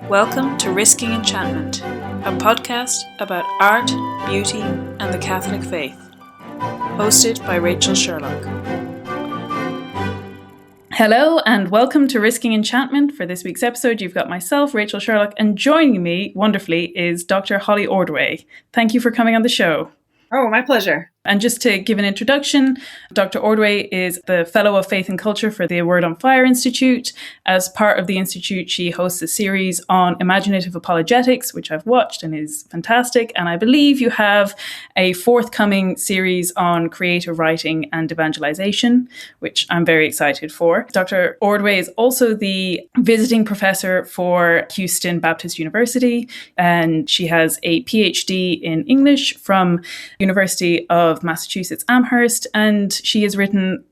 Welcome to Risking Enchantment, a podcast about art, beauty, and the Catholic faith. Hosted by Rachel Sherlock. Hello and welcome to Risking Enchantment. For this week's episode, you've got myself, Rachel Sherlock, and joining me, wonderfully, is Dr. Holly Ordway. Thank you for coming on the show. Oh, my pleasure. And just to give an introduction, Dr. Ordway is the Fellow of Faith and Culture for the Word on Fire Institute. As part of the Institute, she hosts a series on imaginative apologetics, which I've watched and is fantastic. And I believe you have a forthcoming series on creative writing and evangelization, which I'm very excited for. Dr. Ordway is also the visiting professor for Houston Baptist University, and she has a PhD in English from University of Massachusetts Amherst, and she has written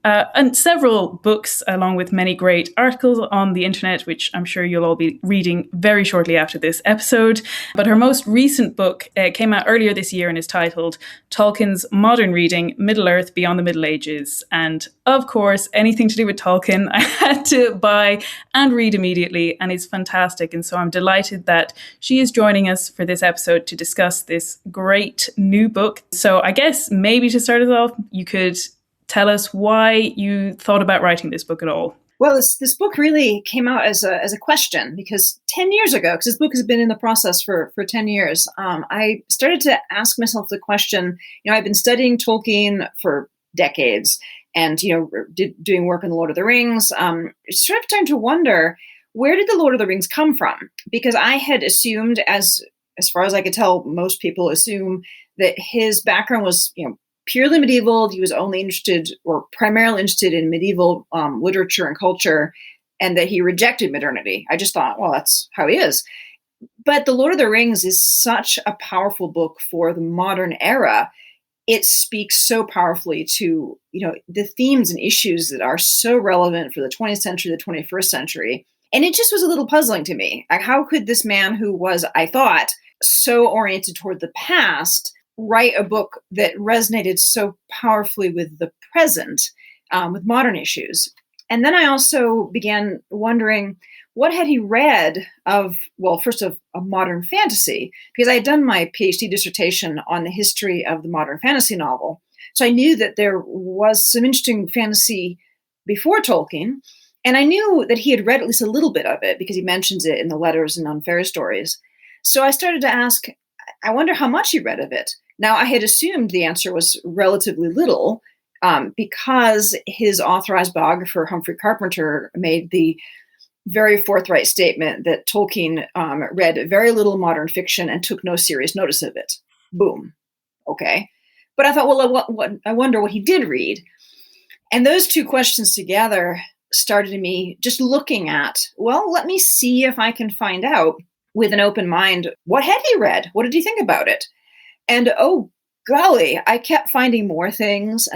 several books along with many great articles on the internet, which I'm sure you'll all be reading very shortly after this episode. But her most recent book came out earlier this year and is titled Tolkien's Modern Reading, Middle-earth Beyond the Middle Ages. And of course, anything to do with Tolkien, I had to buy and read immediately, and it's fantastic. And so I'm delighted that she is joining us for this episode to discuss this great new book. So I guess maybe to start us off, you could tell us why you thought about writing this book at all. Well, this book really came out as a question because 10 years ago, because this book has been in the process for 10 years, I started to ask myself the question, I've been studying Tolkien for decades and, doing work on The Lord of the Rings. It's sort of time to wonder, where did The Lord of the Rings come from? Because I had assumed, as far as I could tell, most people assume that his background was, purely medieval. He was only interested or primarily interested in medieval literature and culture, and that he rejected modernity. I just thought, well, that's how he is. But The Lord of the Rings is such a powerful book for the modern era. It speaks so powerfully to, the themes and issues that are so relevant for the 20th century, the 21st century. And it just was a little puzzling to me. Like, how could this man who was, I thought, so oriented toward the past write a book that resonated so powerfully with the present, with modern issues? And then I also began wondering, what had he read of a modern fantasy? Because I had done my PhD dissertation on the history of the modern fantasy novel. So I knew that there was some interesting fantasy before Tolkien. And I knew that he had read at least a little bit of it because he mentions it in the letters and on fairy stories. So I started to ask, I wonder how much he read of it. Now, I had assumed the answer was relatively little because his authorized biographer, Humphrey Carpenter, made the very forthright statement that Tolkien read very little modern fiction and took no serious notice of it. Boom. Okay. But I thought, well, I wonder what he did read. And those two questions together started me just looking at, well, let me see if I can find out with an open mind, what had he read? What did he think about it? And oh, golly, I kept finding more things,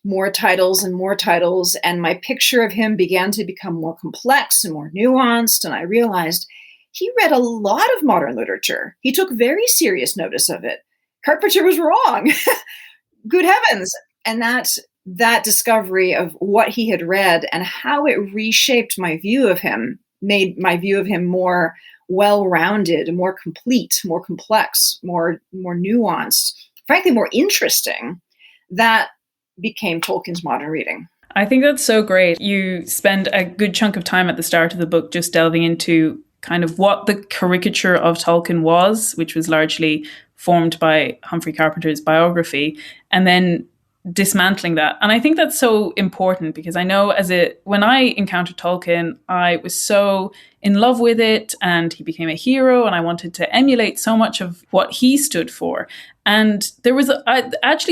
more titles and more titles. And my picture of him began to become more complex and more nuanced. And I realized he read a lot of modern literature. He took very serious notice of it. Carpenter was wrong. Good heavens. And that discovery of what he had read and how it reshaped my view of him made my view of him more well-rounded, more complete, more complex, more nuanced, frankly, more interesting. That became Tolkien's modern reading. I think that's so great. You spend a good chunk of time at the start of the book just delving into kind of what the caricature of Tolkien was, which was largely formed by Humphrey Carpenter's biography, and then dismantling that. And I think that's so important because I know when I encountered Tolkien, I was so in love with it and he became a hero and I wanted to emulate so much of what he stood for. And there was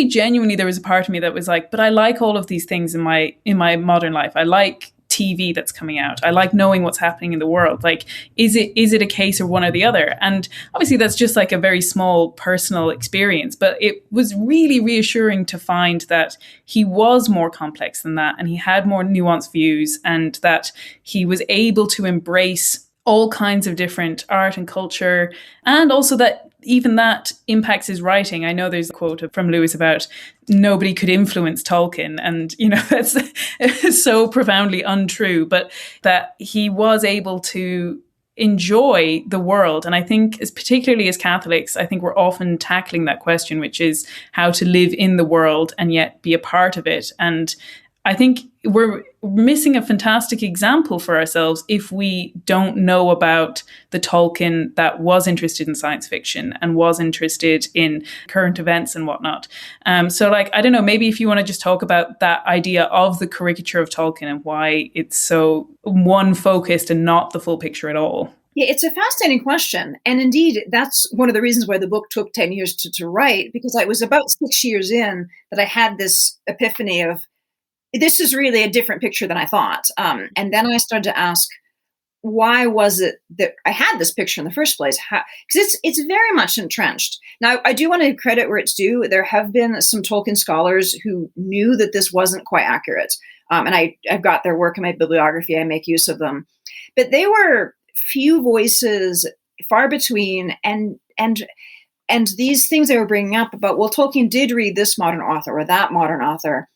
genuinely there was a part of me that was like, but I like all of these things in my modern life. I like TV that's coming out. I like knowing what's happening in the world. Like, is it a case of one or the other? And obviously that's just like a very small personal experience, but it was really reassuring to find that he was more complex than that and he had more nuanced views and that he was able to embrace all kinds of different art and culture, and also that even that impacts his writing. I know there's a quote from Lewis about nobody could influence Tolkien, and that's so profoundly untrue, but that he was able to enjoy the world. And I think, particularly as Catholics, I think we're often tackling that question, which is how to live in the world and yet be a part of it. And I think we're missing a fantastic example for ourselves if we don't know about the Tolkien that was interested in science fiction and was interested in current events and whatnot. So I don't know, maybe if you want to just talk about that idea of the caricature of Tolkien and why it's so one focused and not the full picture at all. Yeah, it's a fascinating question. And indeed, that's one of the reasons why the book took 10 years to write, because I was about 6 years in that I had this epiphany of, this is really a different picture than I thought. And then I started to ask, why was it that I had this picture in the first place? Because it's very much entrenched. Now, I do want to credit where it's due. There have been some Tolkien scholars who knew that this wasn't quite accurate. And I've got their work in my bibliography. I make use of them. But they were few voices, far between, and these things they were bringing up about, well, Tolkien did read this modern author or that modern author.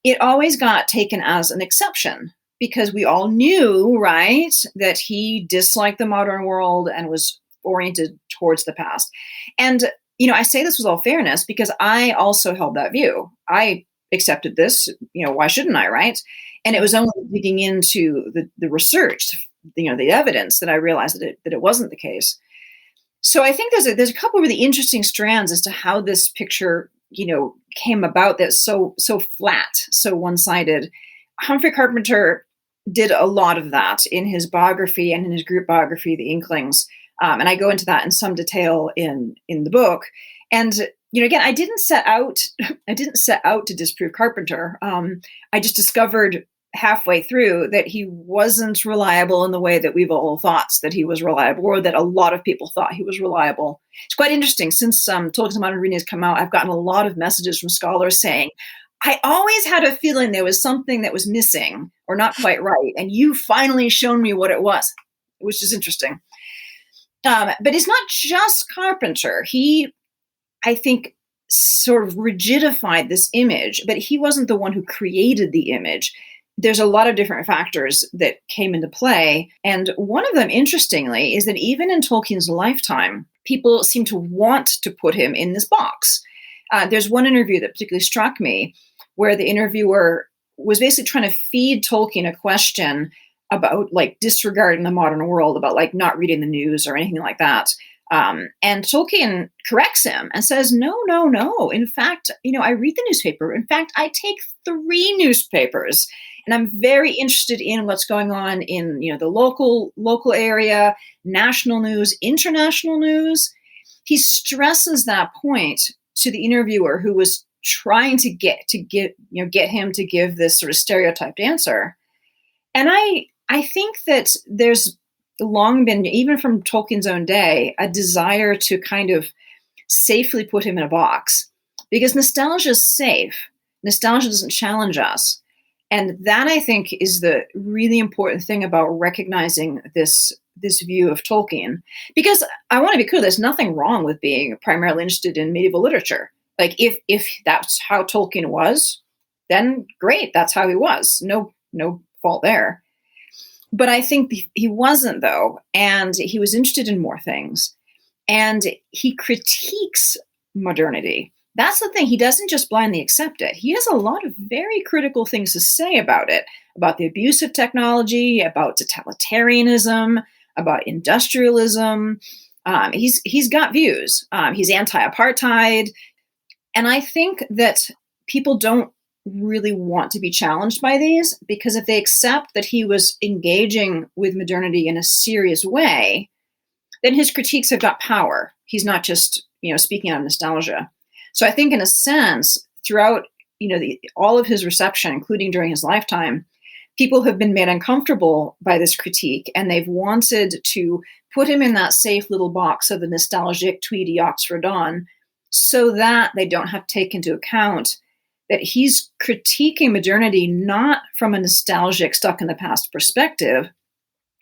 It always got taken as an exception because we all knew, right, that he disliked the modern world and was oriented towards the past. And, I say this with all fairness because I also held that view. I accepted this, why shouldn't I, right? And it was only digging into the research, the evidence, that I realized that it wasn't the case. So I think there's a couple of really interesting strands as to how this picture came about that's so flat, so one-sided. Humphrey Carpenter did a lot of that in his biography and in his group biography, The Inklings. And I go into that in some detail in the book. And, again, I didn't set out to disprove Carpenter. I just discovered halfway through that he wasn't reliable in the way that we've all thought that he was reliable, or that a lot of people thought he was reliable. It's quite interesting. Since Tolkien's Modernity has come out, I've gotten a lot of messages from scholars saying, I always had a feeling there was something that was missing or not quite right, and you finally shown me what it was, which is interesting. But it's not just Carpenter. He, I think, sort of rigidified this image, but he wasn't the one who created the image. There's a lot of different factors that came into play. And one of them, interestingly, is that even in Tolkien's lifetime, people seem to want to put him in this box. There's one interview that particularly struck me where the interviewer was basically trying to feed Tolkien a question about disregarding the modern world, about not reading the news or anything like that. And Tolkien corrects him and says, no. In fact, I read the newspaper. In fact, I take 3 newspapers. And I'm very interested in what's going on in, the local area, national news, international news. He stresses that point to the interviewer who was trying to get him to give this sort of stereotyped answer. And I think that there's long been, even from Tolkien's own day, a desire to kind of safely put him in a box, because nostalgia is safe. Nostalgia doesn't challenge us. And that, I think, is the really important thing about recognizing this view of Tolkien. Because I want to be clear, there's nothing wrong with being primarily interested in medieval literature. If that's how Tolkien was, then great, that's how he was. No fault there. But I think he wasn't, though, and he was interested in more things. And he critiques modernity. That's the thing. He doesn't just blindly accept it. He has a lot of very critical things to say about it, about the abuse of technology, about totalitarianism, about industrialism. He's got views. He's anti-apartheid. And I think that people don't really want to be challenged by these, because if they accept that he was engaging with modernity in a serious way, then his critiques have got power. He's not just, speaking out of nostalgia. So I think in a sense, throughout, all of his reception, including during his lifetime, people have been made uncomfortable by this critique, and they've wanted to put him in that safe little box of the nostalgic Tweedy Oxford Don, so that they don't have to take into account that he's critiquing modernity not from a nostalgic, stuck in the past perspective,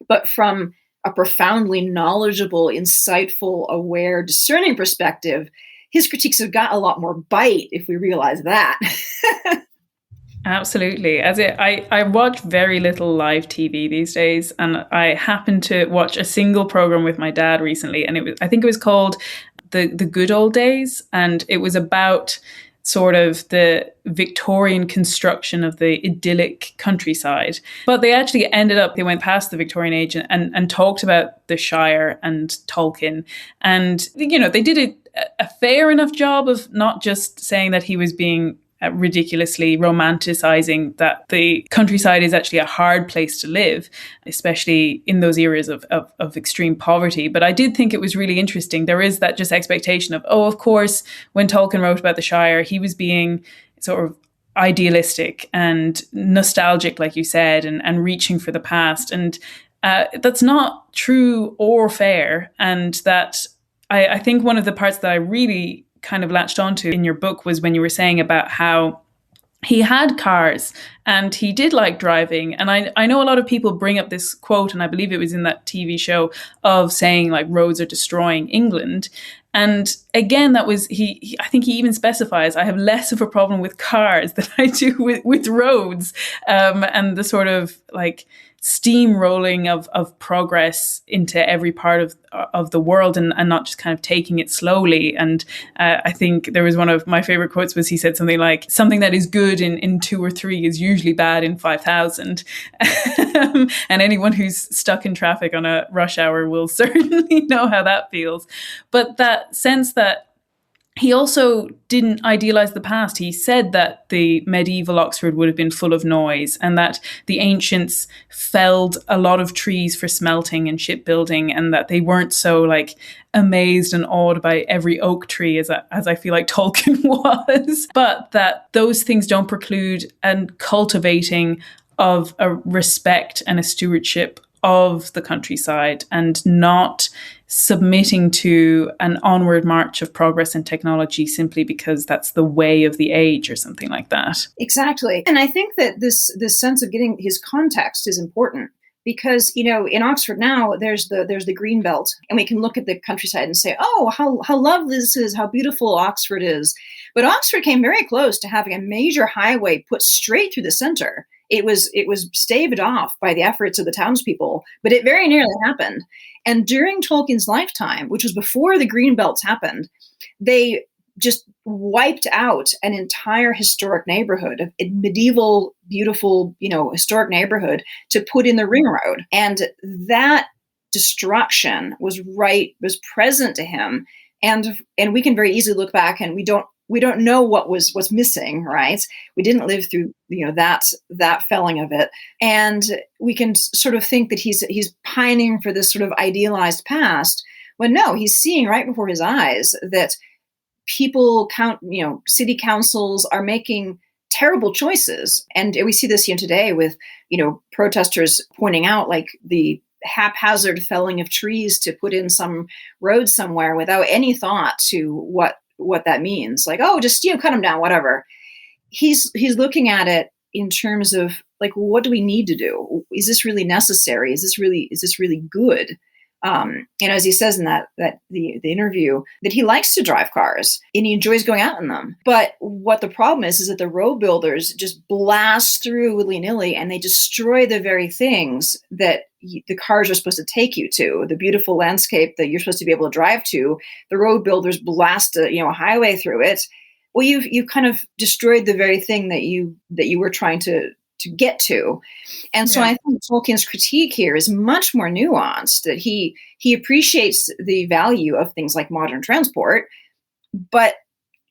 but from a profoundly knowledgeable, insightful, aware, discerning perspective. His critiques have got a lot more bite if we realize that. Absolutely. I watch very little live TV these days, and I happened to watch a single program with my dad recently, and I think it was called the Good Old Days, and it was about sort of the Victorian construction of the idyllic countryside. But they went past the Victorian age and talked about the Shire and Tolkien. And, they did a fair enough job of not just saying that he was being ridiculously romanticizing that the countryside is actually a hard place to live, especially in those areas of extreme poverty. But I did think it was really interesting. There is that just expectation of, of course, when Tolkien wrote about the Shire, he was being sort of idealistic and nostalgic, like you said, and reaching for the past. And that's not true or fair. And that I think one of the parts that I really kind of latched onto in your book was when you were saying about how he had cars and he did like driving. And I know a lot of people bring up this quote, and I believe it was in that TV show, of saying like roads are destroying England. And again, that was, I think he even specifies, I have less of a problem with cars than I do with roads, and the sort of like steamrolling of progress into every part of the world, and not just kind of taking it slowly. And I think there was one of my favorite quotes was he said something like, something that is good in 2 or 3 is usually bad in 5,000. And anyone who's stuck in traffic on a rush hour will certainly know how that feels. But that sense that he also didn't idealize the past. He said that the medieval Oxford would have been full of noise, and that the ancients felled a lot of trees for smelting and shipbuilding, and that they weren't so like amazed and awed by every oak tree as I feel like Tolkien was, but that those things don't preclude a cultivating of a respect and a stewardship of the countryside, and not submitting to an onward march of progress and technology simply because that's the way of the age or something like that. Exactly. And I think that this sense of getting his context is important, because, in Oxford now there's the green belt, and we can look at the countryside and say, oh, how lovely this is, how beautiful Oxford is. But Oxford came very close to having a major highway put straight through the center. It was staved off by the efforts of the townspeople, but it very nearly happened. And during Tolkien's lifetime, which was before the green belts happened, they just wiped out an entire historic neighborhood, a medieval, beautiful, historic neighborhood, to put in the ring road. And that destruction was present to him. And we can very easily look back, and we don't know what was missing, right? We didn't live through, that felling of it. And we can sort of think that he's pining for this sort of idealized past, when no, he's seeing right before his eyes that people city councils are making terrible choices. And we see this today with, protesters pointing out like the haphazard felling of trees to put in some road somewhere without any thought to what that means. Like, oh, just, cut them down, whatever. He's looking at it in terms of like, what do we need to do? Is this really necessary? Is this really good? As he says in the interview, that he likes to drive cars and he enjoys going out in them. But what the problem is that the road builders just blast through willy-nilly, and they destroy the very things that the cars are supposed to take you to, the beautiful landscape that you're supposed to be able to drive to. The road builders blast a highway through it. Well, you've kind of destroyed the very thing that you were trying to get to. And so I think Tolkien's critique here is much more nuanced, that he appreciates the value of things like modern transport, but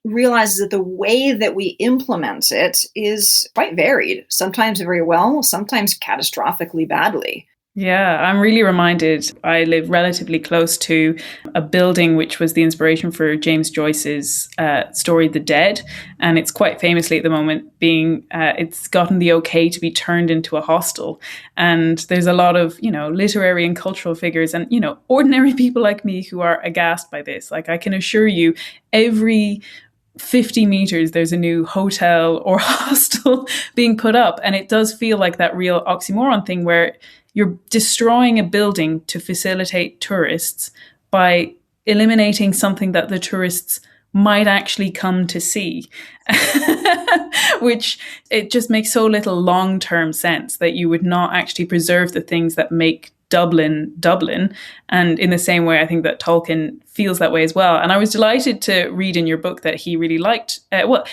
realizes that the way that we implement it is quite varied, sometimes very well, sometimes catastrophically badly. Yeah, I'm really reminded. I live relatively close to a building which was the inspiration for James Joyce's story, The Dead. And it's quite famously at the moment it's gotten the okay to be turned into a hostel. And there's a lot of, literary and cultural figures and, ordinary people like me who are aghast by this. Like, I can assure you, every 50 meters, there's a new hotel or hostel being put up. And it does feel like that real oxymoron thing where you're destroying a building to facilitate tourists by eliminating something that the tourists might actually come to see, which it just makes so little long-term sense that you would not actually preserve the things that make Dublin, Dublin. And in the same way, I think that Tolkien feels that way as well. And I was delighted to read in your book that he really liked,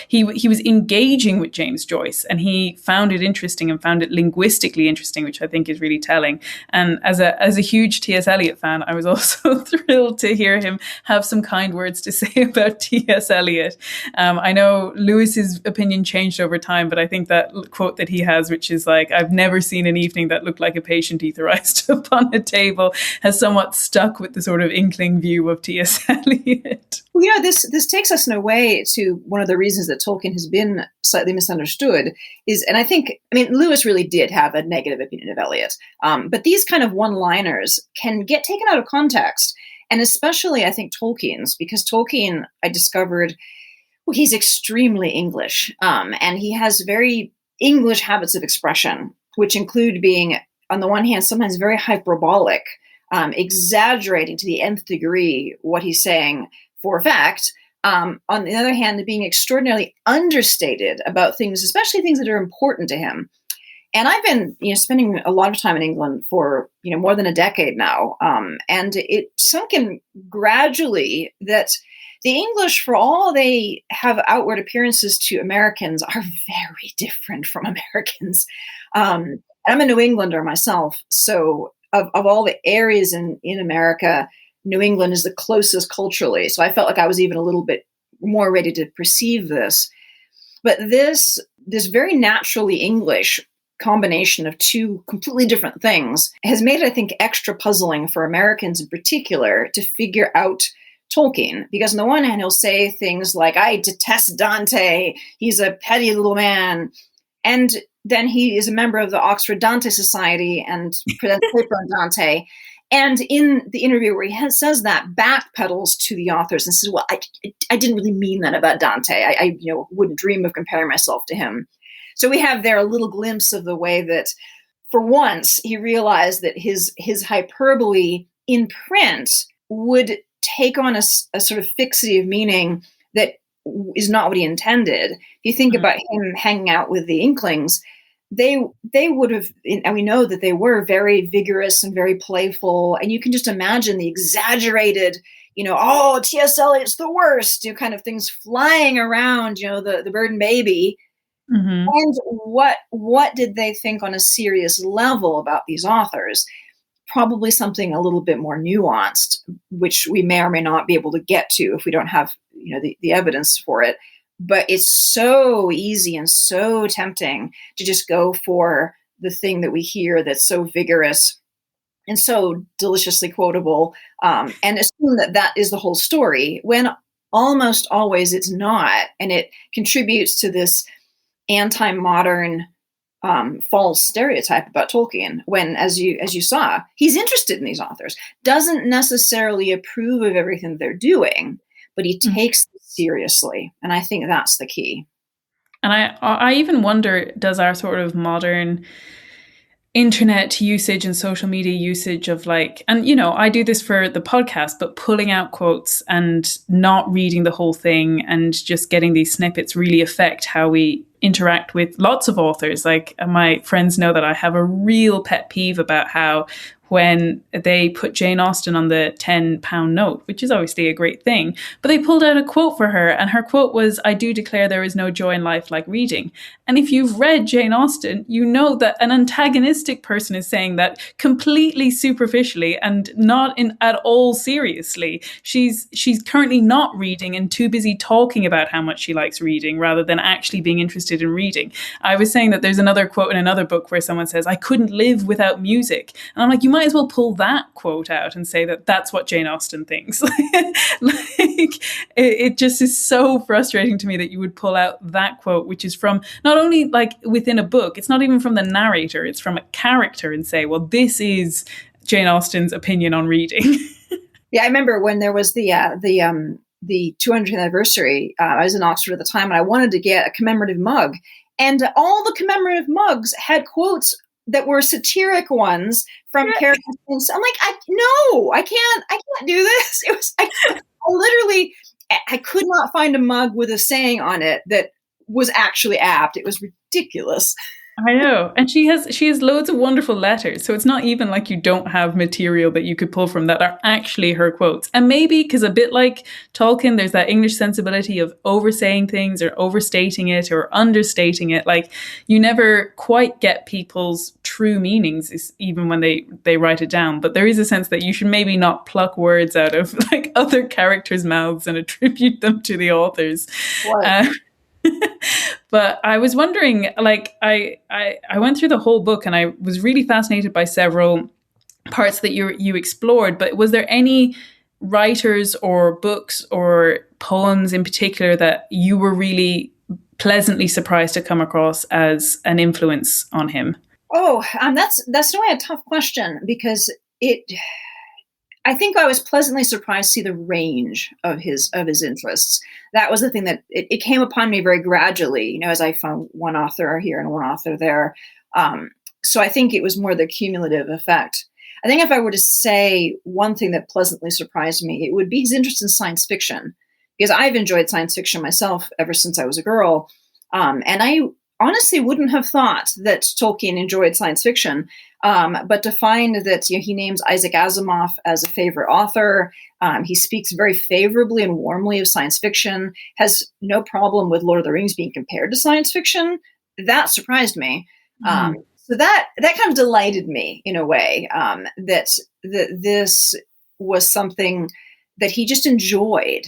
he was engaging with James Joyce, and he found it interesting and found it linguistically interesting, which I think is really telling. And as a huge T.S. Eliot fan, I was also thrilled to hear him have some kind words to say about T.S. Eliot. I know Lewis's opinion changed over time, but I think that quote that he has, which is like, "I've never seen an evening that looked like a patient etherized upon a table," has somewhat stuck with the sort of inkling view of T.S. Eliot. Well, yeah, this takes us in a way to one of the reasons that Tolkien has been slightly misunderstood is, and I mean, Lewis really did have a negative opinion of Eliot, but these kind of one-liners can get taken out of context, and especially I think Tolkien's, because Tolkien, I discovered, well, he's extremely English, and he has very English habits of expression, which include being, on the one hand, sometimes very hyperbolic, exaggerating to the nth degree what he's saying for fact. On the other hand, being extraordinarily understated about things, especially things that are important to him. And I've been, spending a lot of time in England for, more than a decade now. And it sunk in gradually that the English, for all they have outward appearances to Americans, are very different from Americans. I'm a New Englander myself, so of all the areas in America, New England is the closest culturally. So I felt like I was even a little bit more ready to perceive this. But this very naturally English combination of two completely different things has made it, I think, extra puzzling for Americans in particular to figure out Tolkien. Because on the one hand, he'll say things like, "I detest Dante. He's a petty little man." And then he is a member of the Oxford Dante Society and presents a paper on Dante. And in the interview where he says that, backpedals to the authors and says, "Well, I didn't really mean that about Dante. I wouldn't dream of comparing myself to him." So we have there a little glimpse of the way that, for once, he realized that his hyperbole in print would take on a sort of fixity of meaning that is not what he intended. If you think about him hanging out with the Inklings, they would have, and we know that they were very vigorous and very playful, and you can just imagine the exaggerated, "Oh, T.S. Eliot's the worst," kind of things flying around, the bird and baby. Mm-hmm. And what did they think on a serious level about these authors? Probably something a little bit more nuanced, which we may or may not be able to get to if we don't have, the evidence for it. But it's so easy and so tempting to just go for the thing that we hear that's so vigorous and so deliciously quotable, and assume that that is the whole story, when almost always it's not. And it contributes to this anti-modern false stereotype about Tolkien, when, as you saw, he's interested in these authors, doesn't necessarily approve of everything they're doing, but he takes them seriously. And I think that's the key. And I even wonder, does our sort of modern internet usage and social media usage of I do this for the podcast, but pulling out quotes and not reading the whole thing and just getting these snippets really affect how we interact with lots of authors. Like, my friends know that I have a real pet peeve about how when they put Jane Austen on the £10 note, which is obviously a great thing, but they pulled out a quote for her, and her quote was, "I do declare there is no joy in life like reading." And if you've read Jane Austen, you know that an antagonistic person is saying that completely superficially and not at all seriously. She's currently not reading and too busy talking about how much she likes reading rather than actually being interested in reading. I was saying that there's another quote in another book where someone says, "I couldn't live without music." And I'm like, you might as well pull that quote out and say that that's what Jane Austen thinks. It just is so frustrating to me that you would pull out that quote, which is from not only within a book, it's not even from the narrator, it's from a character, and say, well, this is Jane Austen's opinion on reading. Yeah, I remember when there was the 200th anniversary. I was in Oxford at the time, and I wanted to get a commemorative mug, and all the commemorative mugs had quotes that were satiric ones from characters. I'm like, I can't do this. I literally I could not find a mug with a saying on it that was actually apt. It was ridiculous. I know. And she has loads of wonderful letters. So it's not even like you don't have material that you could pull from that are actually her quotes. And maybe because a bit like Tolkien, there's that English sensibility of oversaying things or overstating it or understating it. Like you never quite get people's true meanings, even when they write it down. But there is a sense that you should maybe not pluck words out of like other characters' mouths and attribute them to the authors. But I was wondering, like, I went through the whole book and I was really fascinated by several parts that you explored. But was there any writers or books or poems in particular that you were really pleasantly surprised to come across as an influence on him? Oh, that's really a tough question because I think I was pleasantly surprised to see the range of his interests. That was the thing that it came upon me very gradually, as I found one author here and one author there. So I think it was more the cumulative effect. I think if I were to say one thing that pleasantly surprised me, it would be his interest in science fiction, because I've enjoyed science fiction myself ever since I was a girl. And I honestly wouldn't have thought that Tolkien enjoyed science fiction. But to find that he names Isaac Asimov as a favorite author, he speaks very favorably and warmly of science fiction, has no problem with Lord of the Rings being compared to science fiction, that surprised me. So that kind of delighted me in a way, that this was something that he just enjoyed.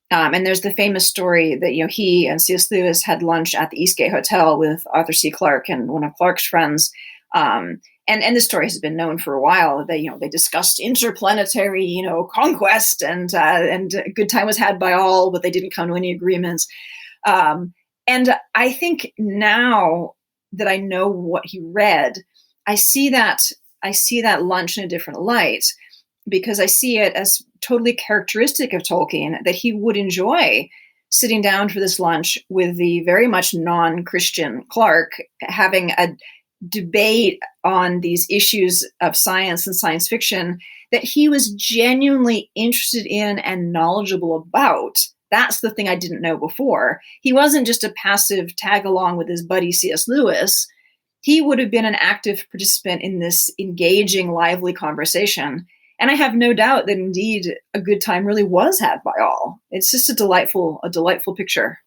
And there's the famous story that he and C.S. Lewis had lunch at the Eastgate Hotel with Arthur C. Clarke and one of Clarke's friends. And this story has been known for a while. They discussed interplanetary conquest, and a good time was had by all, but they didn't come to any agreements. And I think now that I know what he read, I see that lunch in a different light, because I see it as totally characteristic of Tolkien that he would enjoy sitting down for this lunch with the very much non-Christian Clarke, having a debate on these issues of science and science fiction that he was genuinely interested in and knowledgeable about. That's the thing I didn't know before. He wasn't just a passive tag along with his buddy C.S. Lewis. He would have been an active participant in this engaging, lively conversation. And I have no doubt that indeed a good time really was had by all. It's just a delightful picture.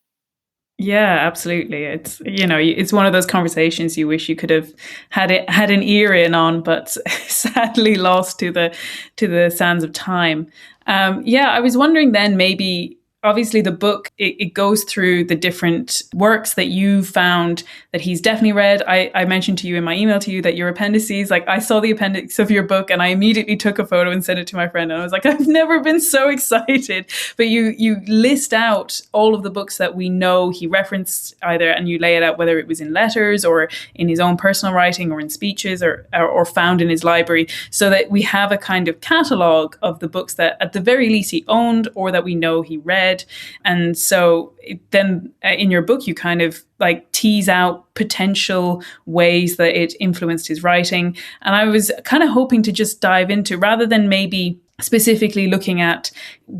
Yeah, absolutely. It's one of those conversations you wish you could have had an ear in on, but sadly lost to the sands of time. I was wondering then, maybe obviously the book, it goes through the different works that you found that he's definitely read. I mentioned to you in my email to you that your appendices, like I saw the appendix of your book and I immediately took a photo and sent it to my friend. And I was like, I've never been so excited. But you list out all of the books that we know he referenced either, and you lay it out whether it was in letters or in his own personal writing or in speeches or found in his library, so that we have a kind of catalogue of the books that at the very least he owned or that we know he read. And so then in your book, you kind of like tease out potential ways that it influenced his writing. And I was kind of hoping to just dive into, rather than maybe specifically looking at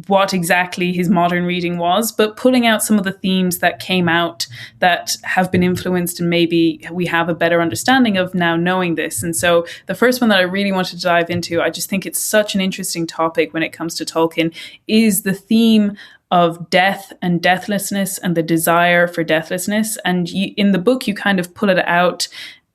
what exactly his modern reading was, but pulling out some of the themes that came out that have been influenced and maybe we have a better understanding of now knowing this. And so the first one that I really wanted to dive into, I just think it's such an interesting topic when it comes to Tolkien, is the theme of death and deathlessness and the desire for deathlessness. And in the book, you kind of pull it out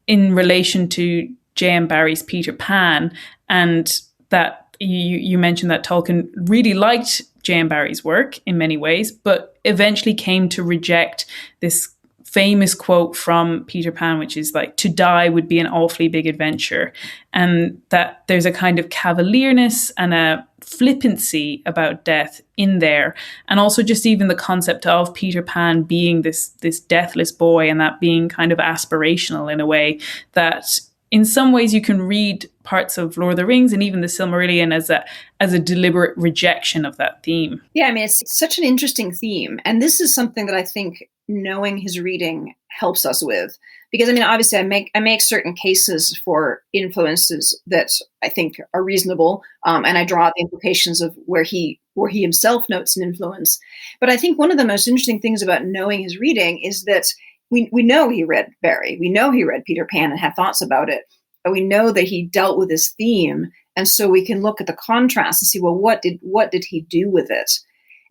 in relation to J.M. Barrie's Peter Pan, and that you mentioned that Tolkien really liked J.M. Barrie's work in many ways, but eventually came to reject this famous quote from Peter Pan, which is like, to die would be an awfully big adventure. And that there's a kind of cavalierness and a flippancy about death in there. And also just even the concept of Peter Pan being this deathless boy, and that being kind of aspirational in a way that in some ways you can read parts of Lord of the Rings and even the Silmarillion as a deliberate rejection of that theme. Yeah, I mean, it's such an interesting theme. And this is something that I think knowing his reading helps us with, because I mean, obviously, I make certain cases for influences that I think are reasonable, and I draw the implications of where he himself notes an influence. But I think one of the most interesting things about knowing his reading is that we know he read Barrie, we know he read Peter Pan and had thoughts about it, but we know that he dealt with this theme, and so we can look at the contrast and see, well, what did he do with it?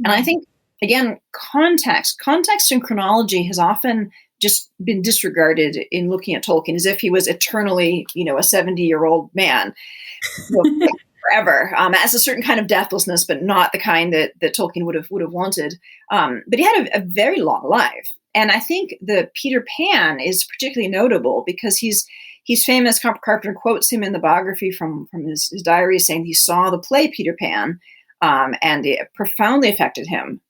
And I think, again, context and chronology has often just been disregarded in looking at Tolkien, as if he was eternally, a 70-year-old man, forever. As a certain kind of deathlessness, but not the kind that Tolkien would have wanted. But he had a very long life, and I think the Peter Pan is particularly notable because he's famous. Carpenter quotes him in the biography from his diary, saying he saw the play Peter Pan, and it profoundly affected him.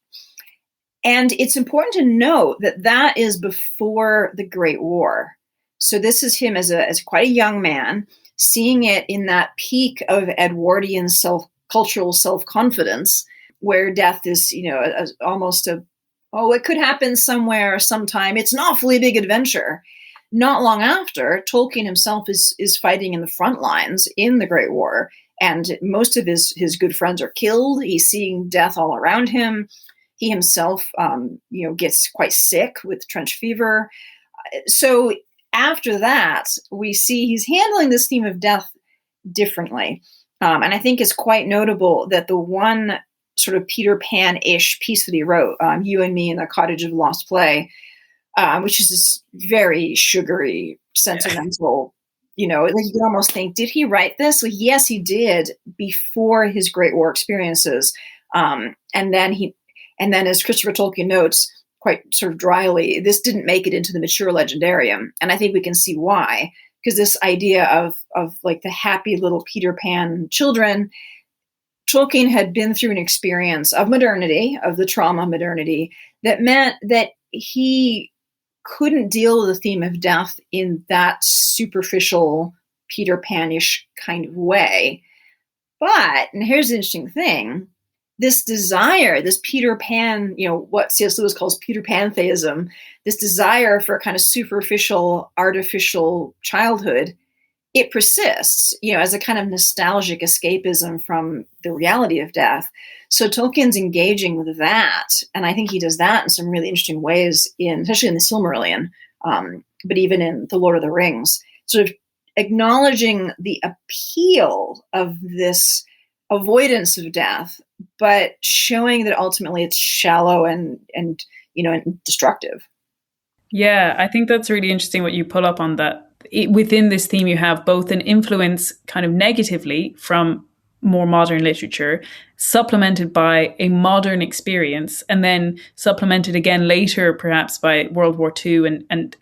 And it's important to note that is before the Great War. So this is him as quite a young man, seeing it in that peak of Edwardian cultural self-confidence, where death is, almost it could happen somewhere, sometime. It's an awfully big adventure. Not long after, Tolkien himself is fighting in the front lines in the Great War, and most of his good friends are killed. He's seeing death all around him. He himself, gets quite sick with trench fever. So after that, we see he's handling this theme of death differently. And I think it's quite notable that the one sort of Peter Pan-ish piece that he wrote, You and Me in the Cottage of Lost Play, which is this very sugary, sentimental, like you can almost think, did he write this? Well, yes, he did before his Great War experiences. And then, as Christopher Tolkien notes, quite sort of dryly, this didn't make it into the mature legendarium. And I think we can see why, because this idea of like the happy little Peter Pan children, Tolkien had been through an experience of modernity, of the trauma of modernity, that meant that he couldn't deal with the theme of death in that superficial Peter Pan-ish kind of way. But, and here's the interesting thing, this desire, this Peter Pan, what C.S. Lewis calls Peter Pantheism, this desire for a kind of superficial, artificial childhood, it persists, as a kind of nostalgic escapism from the reality of death. So Tolkien's engaging with that, and I think he does that in some really interesting ways, especially in the Silmarillion, but even in The Lord of the Rings, sort of acknowledging the appeal of this avoidance of death, but showing that ultimately it's shallow and destructive. Yeah, I think that's really interesting what you pull up on that. Within this theme, you have both an influence kind of negatively from more modern literature, supplemented by a modern experience, and then supplemented again later, perhaps by World War II, and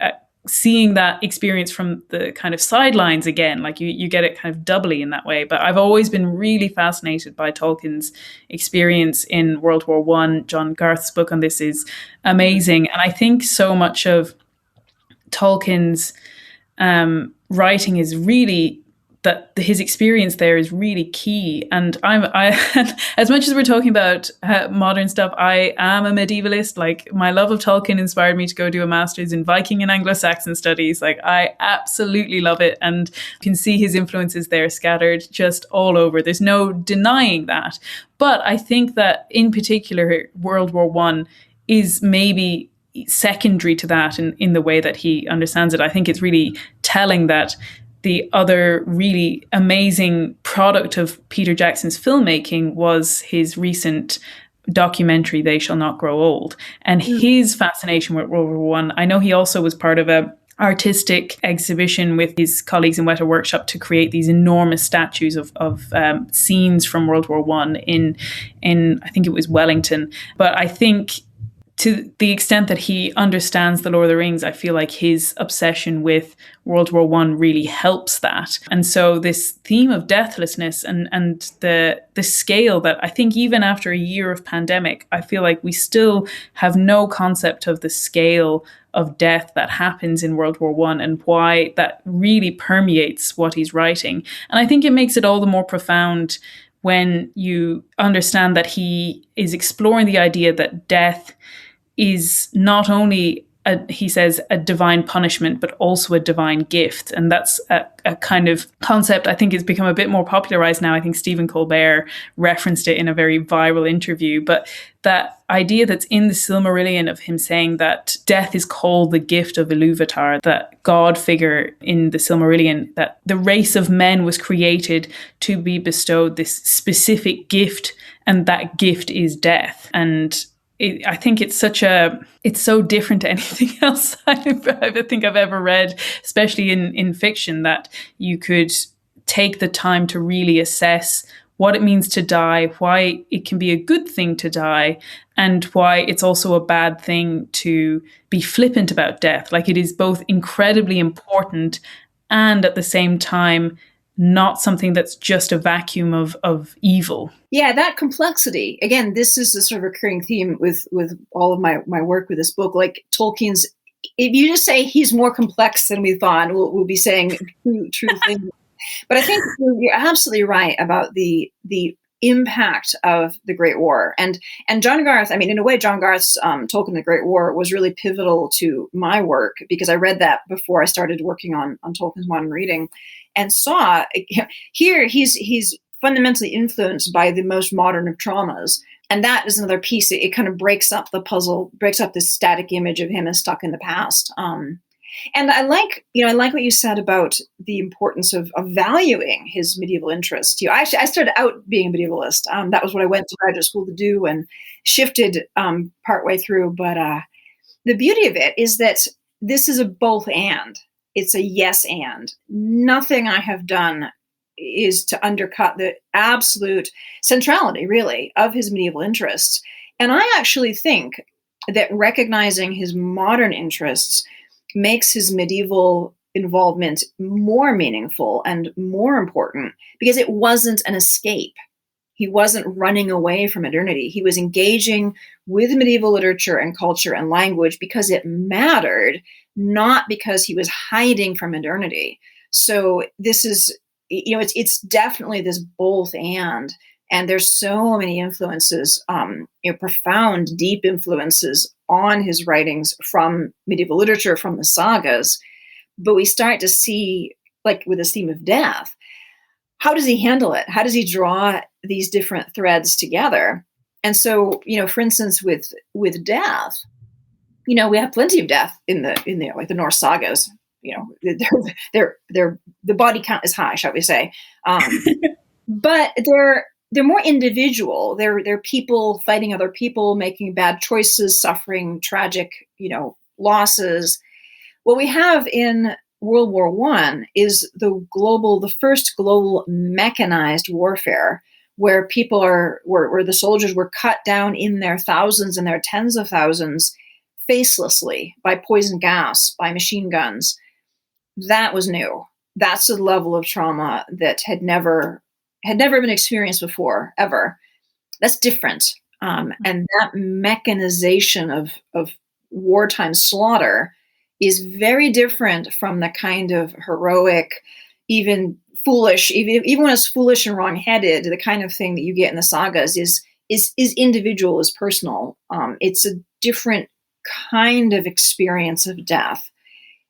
seeing that experience from the kind of sidelines again, like you get it kind of doubly in that way. But I've always been really fascinated by Tolkien's experience in World War I. John Garth's book on this is amazing. And I think so much of Tolkien's writing is really that his experience there is really key. And I as much as we're talking about modern stuff, I am a medievalist. Like, my love of Tolkien inspired me to go do a master's in Viking and Anglo-Saxon studies. Like, I absolutely love it, and you can see his influences there scattered just all over. There's no denying that. But I think that in particular, World War I is maybe secondary to that in the way that he understands it. I think it's really telling that the other really amazing product of Peter Jackson's filmmaking was his recent documentary, They Shall Not Grow Old. And his fascination with World War I know he also was part of a artistic exhibition with his colleagues in Weta Workshop to create these enormous statues of scenes from World War I in I think it was Wellington. But I think to the extent that he understands The Lord of the Rings, I feel like his obsession with World War I really helps that. And so this theme of deathlessness and the scale that I think even after a year of pandemic, I feel like we still have no concept of the scale of death that happens in World War I and why that really permeates what he's writing. And I think it makes it all the more profound when you understand that he is exploring the idea that death is not only he says, a divine punishment, but also a divine gift. And that's a kind of concept I think has become a bit more popularized now. I think Stephen Colbert referenced it in a very viral interview. But that idea that's in the Silmarillion of him saying that death is called the gift of Ilúvatar, that God figure in the Silmarillion, that the race of men was created to be bestowed this specific gift, and that gift is death. And I think it's so different to anything else I think I've ever read, especially in fiction, that you could take the time to really assess what it means to die, why it can be a good thing to die, and why it's also a bad thing to be flippant about death. Like, it is both incredibly important and at the same time not something that's just a vacuum of evil. Yeah, that complexity. Again, this is a sort of recurring theme with all of my work with this book. Like, Tolkien's, if you just say he's more complex than we thought, we'll be saying true things. But I think you're absolutely right about the impact of the Great War. And John Garth, I mean, in a way, John Garth's Tolkien the Great War was really pivotal to my work, because I read that before I started working on Tolkien's modern reading, and saw here he's fundamentally influenced by the most modern of traumas. And that is another piece. It kind of breaks up the puzzle, breaks up this static image of him as stuck in the past. And I like what you said about the importance of valuing his medieval interest. I started out being a medievalist. That was what I went to graduate school to do, and shifted partway through. But the beauty of it is that this is a both and. It's a yes and. Nothing I have done is to undercut the absolute centrality, really, of his medieval interests. And I actually think that recognizing his modern interests makes his medieval involvement more meaningful and more important, because it wasn't an escape. He wasn't running away from modernity. He was engaging with medieval literature and culture and language because it mattered, not because he was hiding from modernity. So this is, it's definitely this both and there's so many influences, profound, deep influences on his writings from medieval literature, from the sagas. But we start to see, like with this theme of death, how does he handle it? How does he draw these different threads together? And so, for instance, with death, we have plenty of death in the like the Norse sagas. The body count is high, shall we say? But they're more individual. They're people fighting other people, making bad choices, suffering tragic, losses. What we have in World War I is the first global mechanized warfare, where where the soldiers were cut down in their thousands and their tens of thousands, facelessly, by poison gas, by machine guns. That was new. That's a level of trauma that had never been experienced before, ever. That's different. And that mechanization of wartime slaughter is very different from the kind of heroic, even foolish, even when it's foolish and wrong-headed, the kind of thing that you get in the sagas is individual, is personal. It's a different kind of experience of death.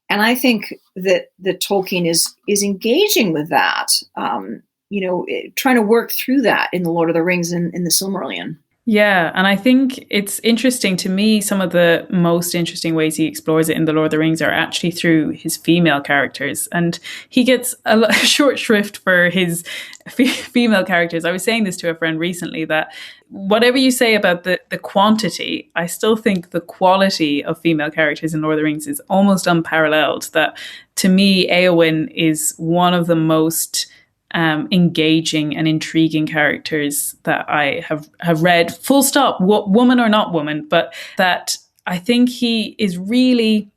And I think that Tolkien is engaging with that, trying to work through that in The Lord of the Rings and in the Silmarillion. Yeah, and I think it's interesting to me, some of the most interesting ways he explores it in The Lord of the Rings are actually through his female characters. And he gets a short shrift for his female characters. I was saying this to a friend recently, that whatever you say about the quantity, I still think the quality of female characters in Lord of the Rings is almost unparalleled. That to me, Éowyn is one of the most engaging and intriguing characters that I have read, full stop, woman or not woman, but that I think he is really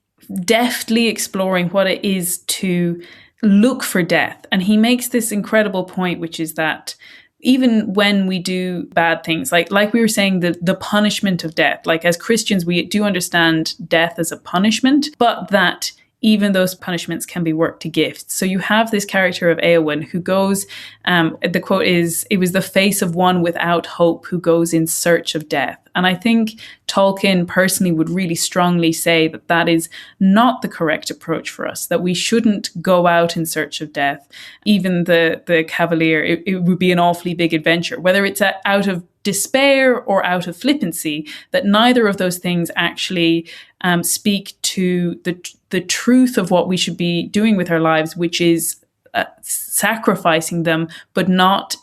deftly exploring what it is to look for death. And he makes this incredible point, which is that even when we do bad things, like we were saying, the punishment of death, like as Christians, we do understand death as a punishment, but that even those punishments can be worked to gifts. So you have this character of Éowyn who goes, the quote is, "It was the face of one without hope who goes in search of death." And I think Tolkien personally would really strongly say that that is not the correct approach for us, that we shouldn't go out in search of death. Even the Cavalier, it would be an awfully big adventure, whether it's out of despair or out of flippancy, that neither of those things actually speak to the truth of what we should be doing with our lives, which is sacrificing them, but not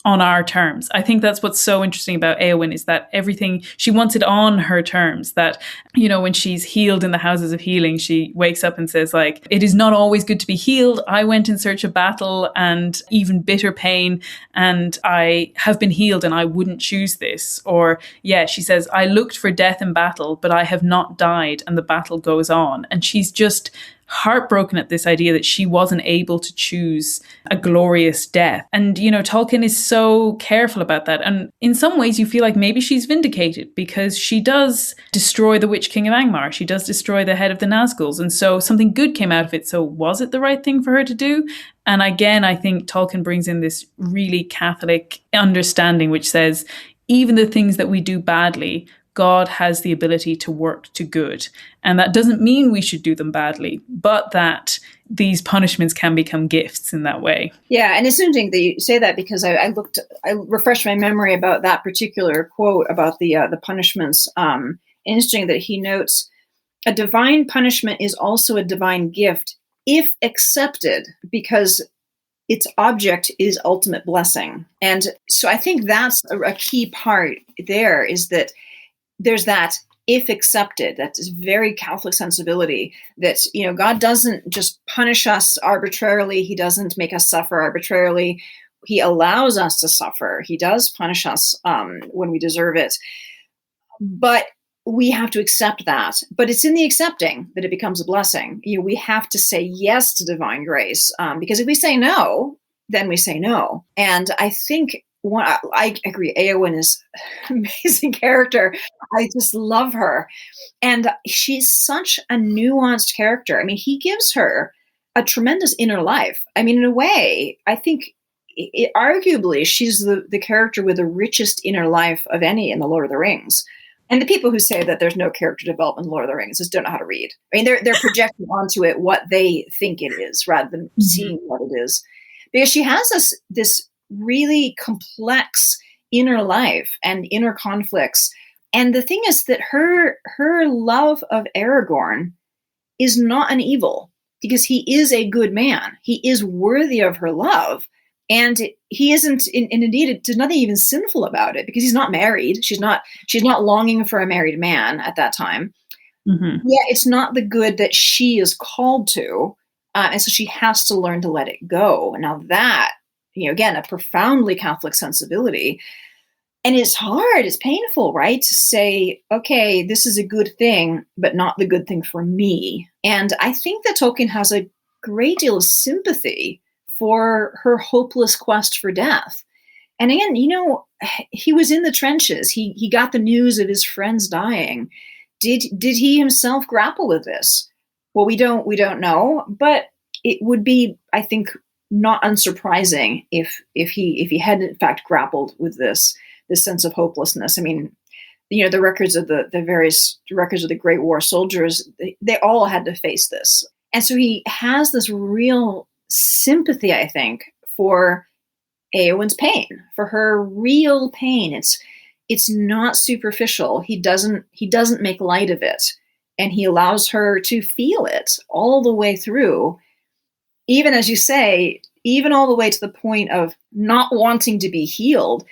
on our terms. I think that's what's so interesting about Éowyn, is that everything, she wants it on her terms. That, when she's healed in the houses of healing, she wakes up and says, like, "It is not always good to be healed. I went in search of battle and even bitter pain, and I have been healed, and I wouldn't choose this." Or, she says, "I looked for death in battle, but I have not died, and the battle goes on." And she's just heartbroken at this idea that she wasn't able to choose a glorious death. And, Tolkien is so careful about that. And in some ways you feel like maybe she's vindicated, because she does destroy the Witch King of Angmar. She does destroy the head of the Nazguls. And so something good came out of it. So was it the right thing for her to do? And again, I think Tolkien brings in this really Catholic understanding, which says, even the things that we do badly, God has the ability to work to good. And that doesn't mean we should do them badly, but that these punishments can become gifts in that way. Yeah, and it's interesting that you say that, because I refreshed my memory about that particular quote about the punishments. Interesting that he notes, "A divine punishment is also a divine gift if accepted, because its object is ultimate blessing." And so I think that's a key part there, is that there's that if accepted, that is very Catholic sensibility, that, God doesn't just punish us arbitrarily. He doesn't make us suffer arbitrarily. He allows us to suffer. He does punish us when we deserve it. But we have to accept that. But it's in the accepting that it becomes a blessing. We have to say yes to divine grace, because if we say no, then we say no. And I think I agree. Éowyn is an amazing character. I just love her. And she's such a nuanced character. I mean, he gives her a tremendous inner life. I mean, in a way, I think arguably she's the character with the richest inner life of any in The Lord of the Rings. And the people who say that there's no character development in Lord of the Rings just don't know how to read. I mean, they're projecting onto it what they think it is rather than seeing what it is. Because she has this really complex inner life and inner conflicts. And the thing is that her love of Aragorn is not an evil, because he is a good man. He is worthy of her love. And he isn't, and indeed, there's nothing even sinful about it, because he's not married. She's not longing for a married man at that time. Mm-hmm. Yeah, it's not the good that she is called to. And so she has to learn to let it go. Now that, again, a profoundly Catholic sensibility. And it's hard, it's painful, right? To say, okay, this is a good thing, but not the good thing for me. And I think that Tolkien has a great deal of sympathy for her hopeless quest for death. And again, he was in the trenches. He got the news of his friends dying. Did he himself grapple with this? Well, we don't know, but it would be, I think, not unsurprising if he had in fact grappled with this sense of hopelessness. I mean, the records of the various records of the Great War soldiers, they all had to face this. And so he has this real sympathy, I think, for Éowyn's pain, for her real pain. It's not superficial. He doesn't make light of it, and he allows her to feel it all the way through. Even, as you say, even all the way to the point of not wanting to be healed.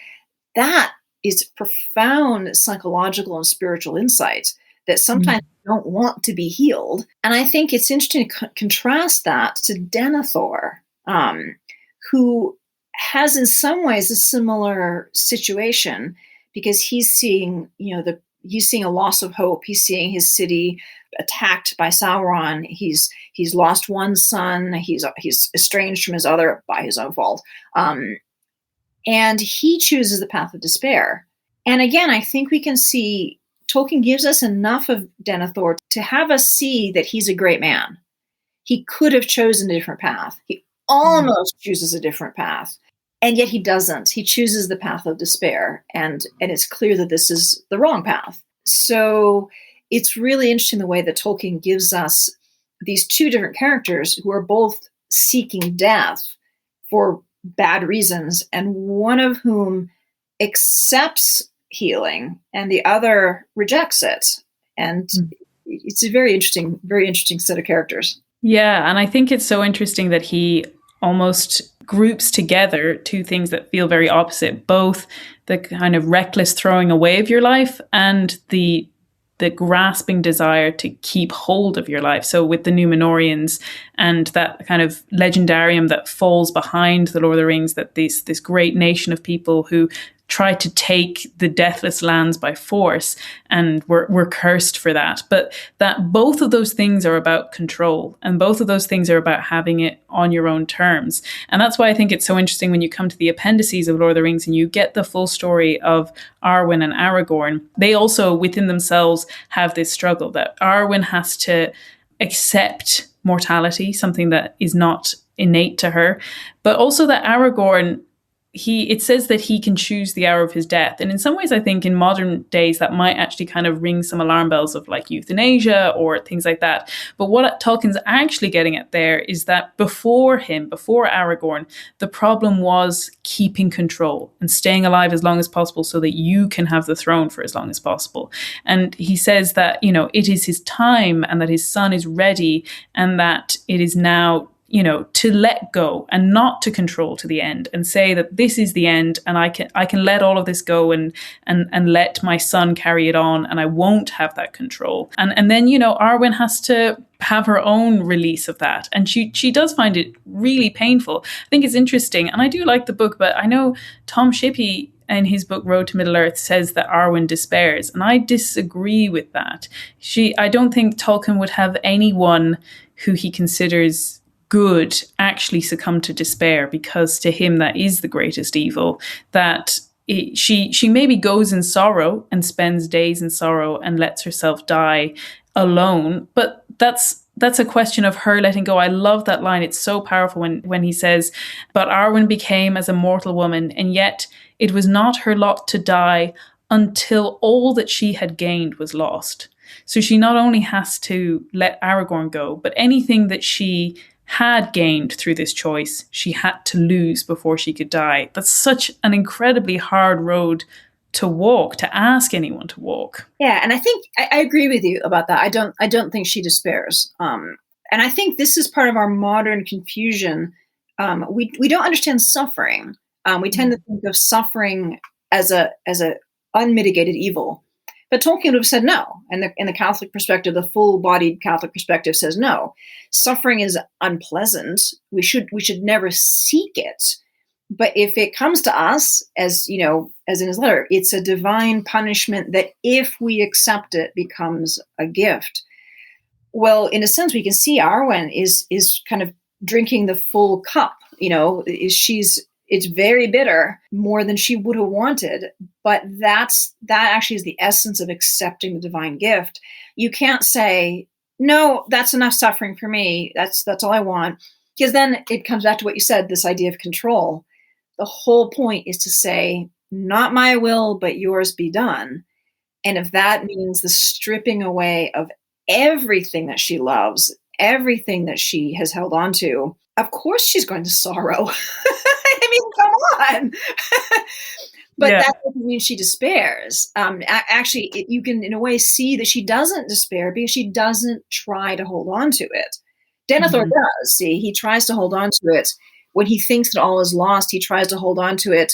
That is profound psychological and spiritual insight, that sometimes you don't want to be healed. And I think it's interesting to contrast that to Denethor, who has in some ways a similar situation, because he's seeing, he's seeing a loss of hope. He's seeing his city attacked by Sauron. He's lost one son. He's estranged from his other by his own fault. And he chooses the path of despair. And again, I think we can see Tolkien gives us enough of Denethor to have us see that he's a great man. He could have chosen a different path. He almost chooses a different path. And yet he doesn't. He chooses the path of despair. And it's clear that this is the wrong path. So it's really interesting the way that Tolkien gives us these two different characters who are both seeking death for bad reasons, and one of whom accepts healing and the other rejects it. And it's a very interesting set of characters. Yeah, and I think it's so interesting that he almost groups together two things that feel very opposite, both the kind of reckless throwing away of your life and the grasping desire to keep hold of your life. So with the Númenóreans and that kind of legendarium that falls behind the Lord of the Rings, that this great nation of people who try to take the deathless lands by force, and we're cursed for that. But that both of those things are about control, and both of those things are about having it on your own terms. And that's why I think it's so interesting when you come to the appendices of Lord of the Rings and you get the full story of Arwen and Aragorn. They also within themselves have this struggle that Arwen has to accept mortality, something that is not innate to her, but also that Aragorn, it says that he can choose the hour of his death. And in some ways, I think in modern days, that might actually kind of ring some alarm bells of like euthanasia or things like that. But what Tolkien's actually getting at there is that before Aragorn, the problem was keeping control and staying alive as long as possible so that you can have the throne for as long as possible. And he says that, it is his time and that his son is ready and that it is now to let go and not to control to the end and say that this is the end and I can let all of this go and let my son carry it on and I won't have that control. And then, Arwen has to have her own release of that. And she does find it really painful. I think it's interesting. And I do like the book, but I know Tom Shippey in his book Road to Middle-earth says that Arwen despairs. And I disagree with that. I don't think Tolkien would have anyone who he considers good actually succumb to despair, because to him that is the greatest evil. That she maybe goes in sorrow and spends days in sorrow and lets herself die alone, but that's a question of her letting go. I love that line. It's so powerful when he says, "But Arwen became as a mortal woman, and yet it was not her lot to die until all that she had gained was lost." So she not only has to let Aragorn go, but anything that she had gained through this choice, she had to lose before she could die. That's such an incredibly hard road to walk, to ask anyone to walk. Yeah, and I think I agree with you about that. I don't think she despairs. And I think this is part of our modern confusion. We don't understand suffering. We tend to think of suffering as a unmitigated evil. But Tolkien would have said no. And in the Catholic perspective, the full-bodied Catholic perspective says no. Suffering is unpleasant. We should never seek it. But if it comes to us, as in his letter, it's a divine punishment that if we accept it becomes a gift. Well, in a sense, we can see Arwen is kind of drinking the full cup. It's very bitter, more than she would have wanted, but that actually is the essence of accepting the divine gift. You can't say, no, that's enough suffering for me. That's all I want. Because then it comes back to what you said, this idea of control. The whole point is to say, not my will, but yours be done. And if that means the stripping away of everything that she loves, everything that she has held on to, of course she's going to sorrow. I mean, come on. But that doesn't mean she despairs. Actually, you can, in a way, see that she doesn't despair because she doesn't try to hold on to it. Denethor does. See, he tries to hold on to it. When he thinks that all is lost, he tries to hold on to it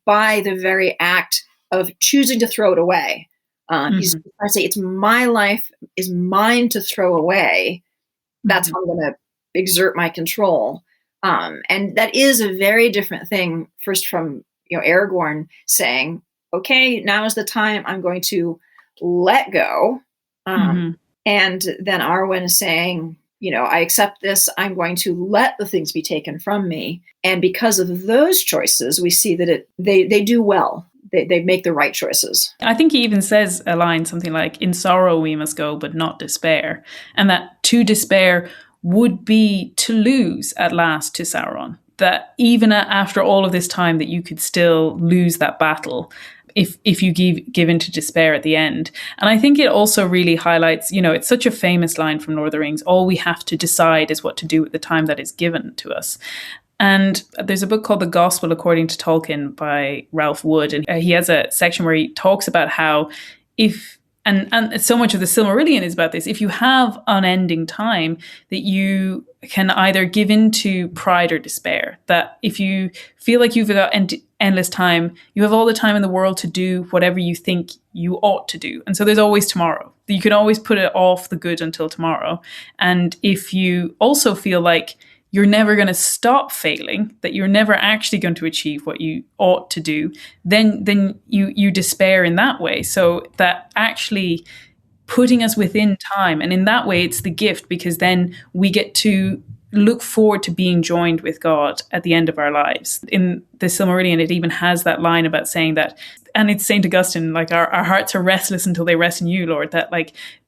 by the very act of choosing to throw it away. He's trying to say, it's my life, is mine to throw away. That's how I'm going to exert my control. And that is a very different thing, first from Aragorn saying, okay, now is the time, I'm going to let go. And then Arwen is saying, I accept this, I'm going to let the things be taken from me. And because of those choices, we see that they do well. They make the right choices. I think he even says a line, something like, in sorrow we must go, but not despair. And that to despair would be to lose at last to Sauron. That even after all of this time, that you could still lose that battle if you give in to despair at the end. And I think it also really highlights, it's such a famous line from Lord of the Rings, all we have to decide is what to do with the time that is given to us. And there's a book called The Gospel According to Tolkien by Ralph Wood. And he has a section where he talks about how and so much of the Silmarillion is about this. If you have unending time, that you can either give in to pride or despair. That if you feel like you've got endless time, you have all the time in the world to do whatever you think you ought to do. And so there's always tomorrow. You can always put it off the good until tomorrow. And if you also feel like you're never going to stop failing, that you're never actually going to achieve what you ought to do, then you despair in that way. So that actually putting us within time, and in that way it's the gift, because then we get to look forward to being joined with God at the end of our lives. In the Silmarillion, it even has that line about saying that, and it's St. Augustine, like our hearts are restless until they rest in you, Lord, that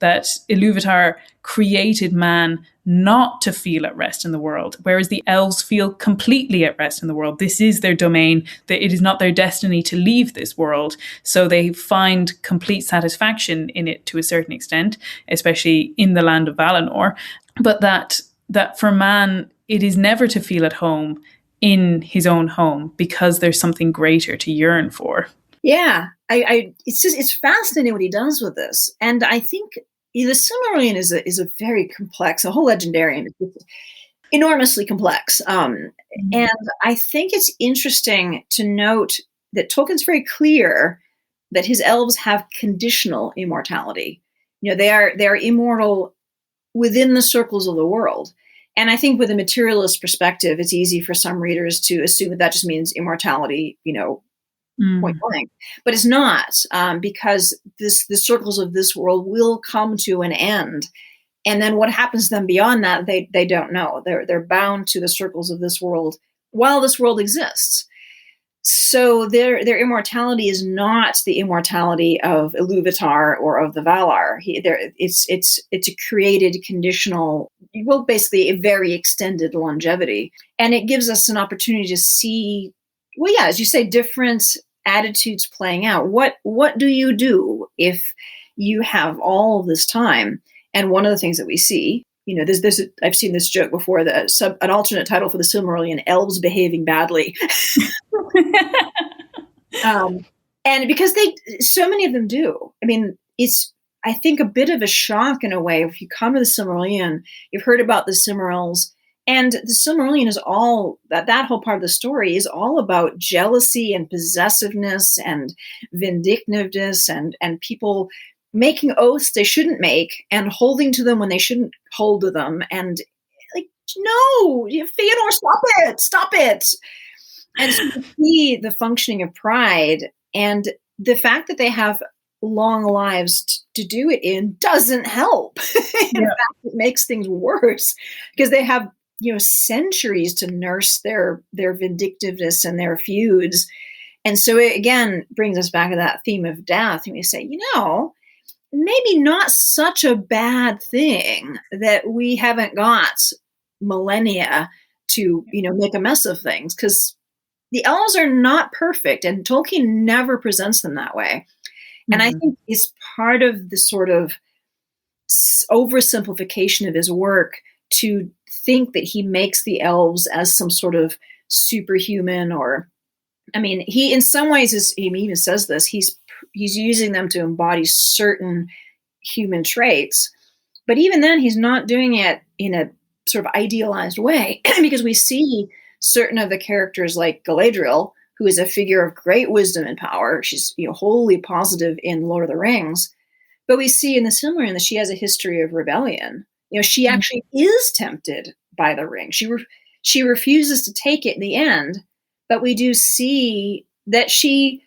Ilúvatar created man not to feel at rest in the world, whereas the elves feel completely at rest in the world. This is their domain, that it is not their destiny to leave this world. So they find complete satisfaction in it to a certain extent, especially in the land of Valinor. But that for man, it is never to feel at home in his own home, because there's something greater to yearn for. Yeah, it's fascinating what he does with this. And I think the Silmarillion is a very complex, a whole legendarium, it's enormously complex. And I think it's interesting to note that Tolkien's very clear that his elves have conditional immortality. They are immortal within the circles of the world. And I think with a materialist perspective, it's easy for some readers to assume that just means immortality, point blank. But it's not, because the circles of this world will come to an end. And then what happens to them beyond that, they don't know. They're bound to the circles of this world while this world exists. So their immortality is not the immortality of Ilúvatar or of the Valar. It's a created, conditional, well, basically a very extended longevity. And it gives us an opportunity to see, well, yeah, as you say, different attitudes playing out. What do you do if you have all of this time? And one of the things that we see, I've seen this joke before, an alternate title for the Silmarillion, Elves Behaving Badly. And because so many of them do. I mean, it's, I think, a bit of a shock in a way. If you come to the Silmarillion, you've heard about the Silmarils, and the Silmarillion is all, that whole part of the story is all about jealousy and possessiveness and vindictiveness and people making oaths they shouldn't make and holding to them when they shouldn't hold to them. And like, no, Theodore, stop it. And so you see the functioning of pride, and the fact that they have long lives to do it in doesn't help. In fact, it makes things worse, because they have, centuries to nurse their vindictiveness and their feuds. And so it again brings us back to that theme of death. And we say, maybe not such a bad thing that we haven't got millennia to, make a mess of things, because the elves are not perfect, and Tolkien never presents them that way. And I think it's part of the sort of oversimplification of his work to think that he makes the elves as some sort of superhuman, or, he in some ways he even says this, he's using them to embody certain human traits, but even then he's not doing it in a sort of idealized way, because we see certain of the characters like Galadriel, who is a figure of great wisdom and power. She's wholly positive in Lord of the Rings, but we see in the Silmarillion that she has a history of rebellion. She actually is tempted by the ring. She refuses to take it in the end, but we do see that she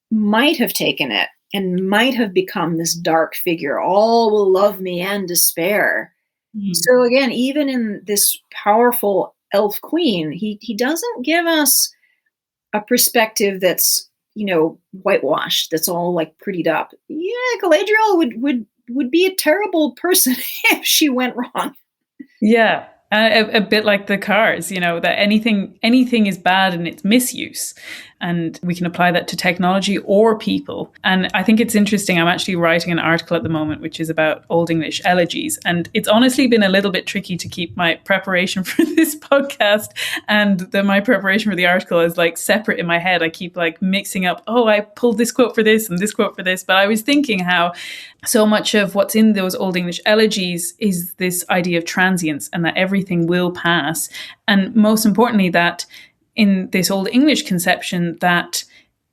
might have taken it and might have become this dark figure. All will love me and despair. So again, even in this powerful elf queen, he doesn't give us a perspective that's, whitewashed, that's all like prettied up. Yeah, Galadriel would be a terrible person if she went wrong. Yeah. A bit like the cars, that anything is bad in its misuse. And we can apply that to technology or people. And I think it's interesting. I'm actually writing an article at the moment, which is about Old English elegies. And it's honestly been a little bit tricky to keep my preparation for this podcast and my preparation for the article is like separate in my head. I keep like mixing up, I pulled this quote for this and this quote for this. But I was thinking how so much of what's in those Old English elegies is this idea of transience and that everything will pass. And most importantly, that in this Old English conception that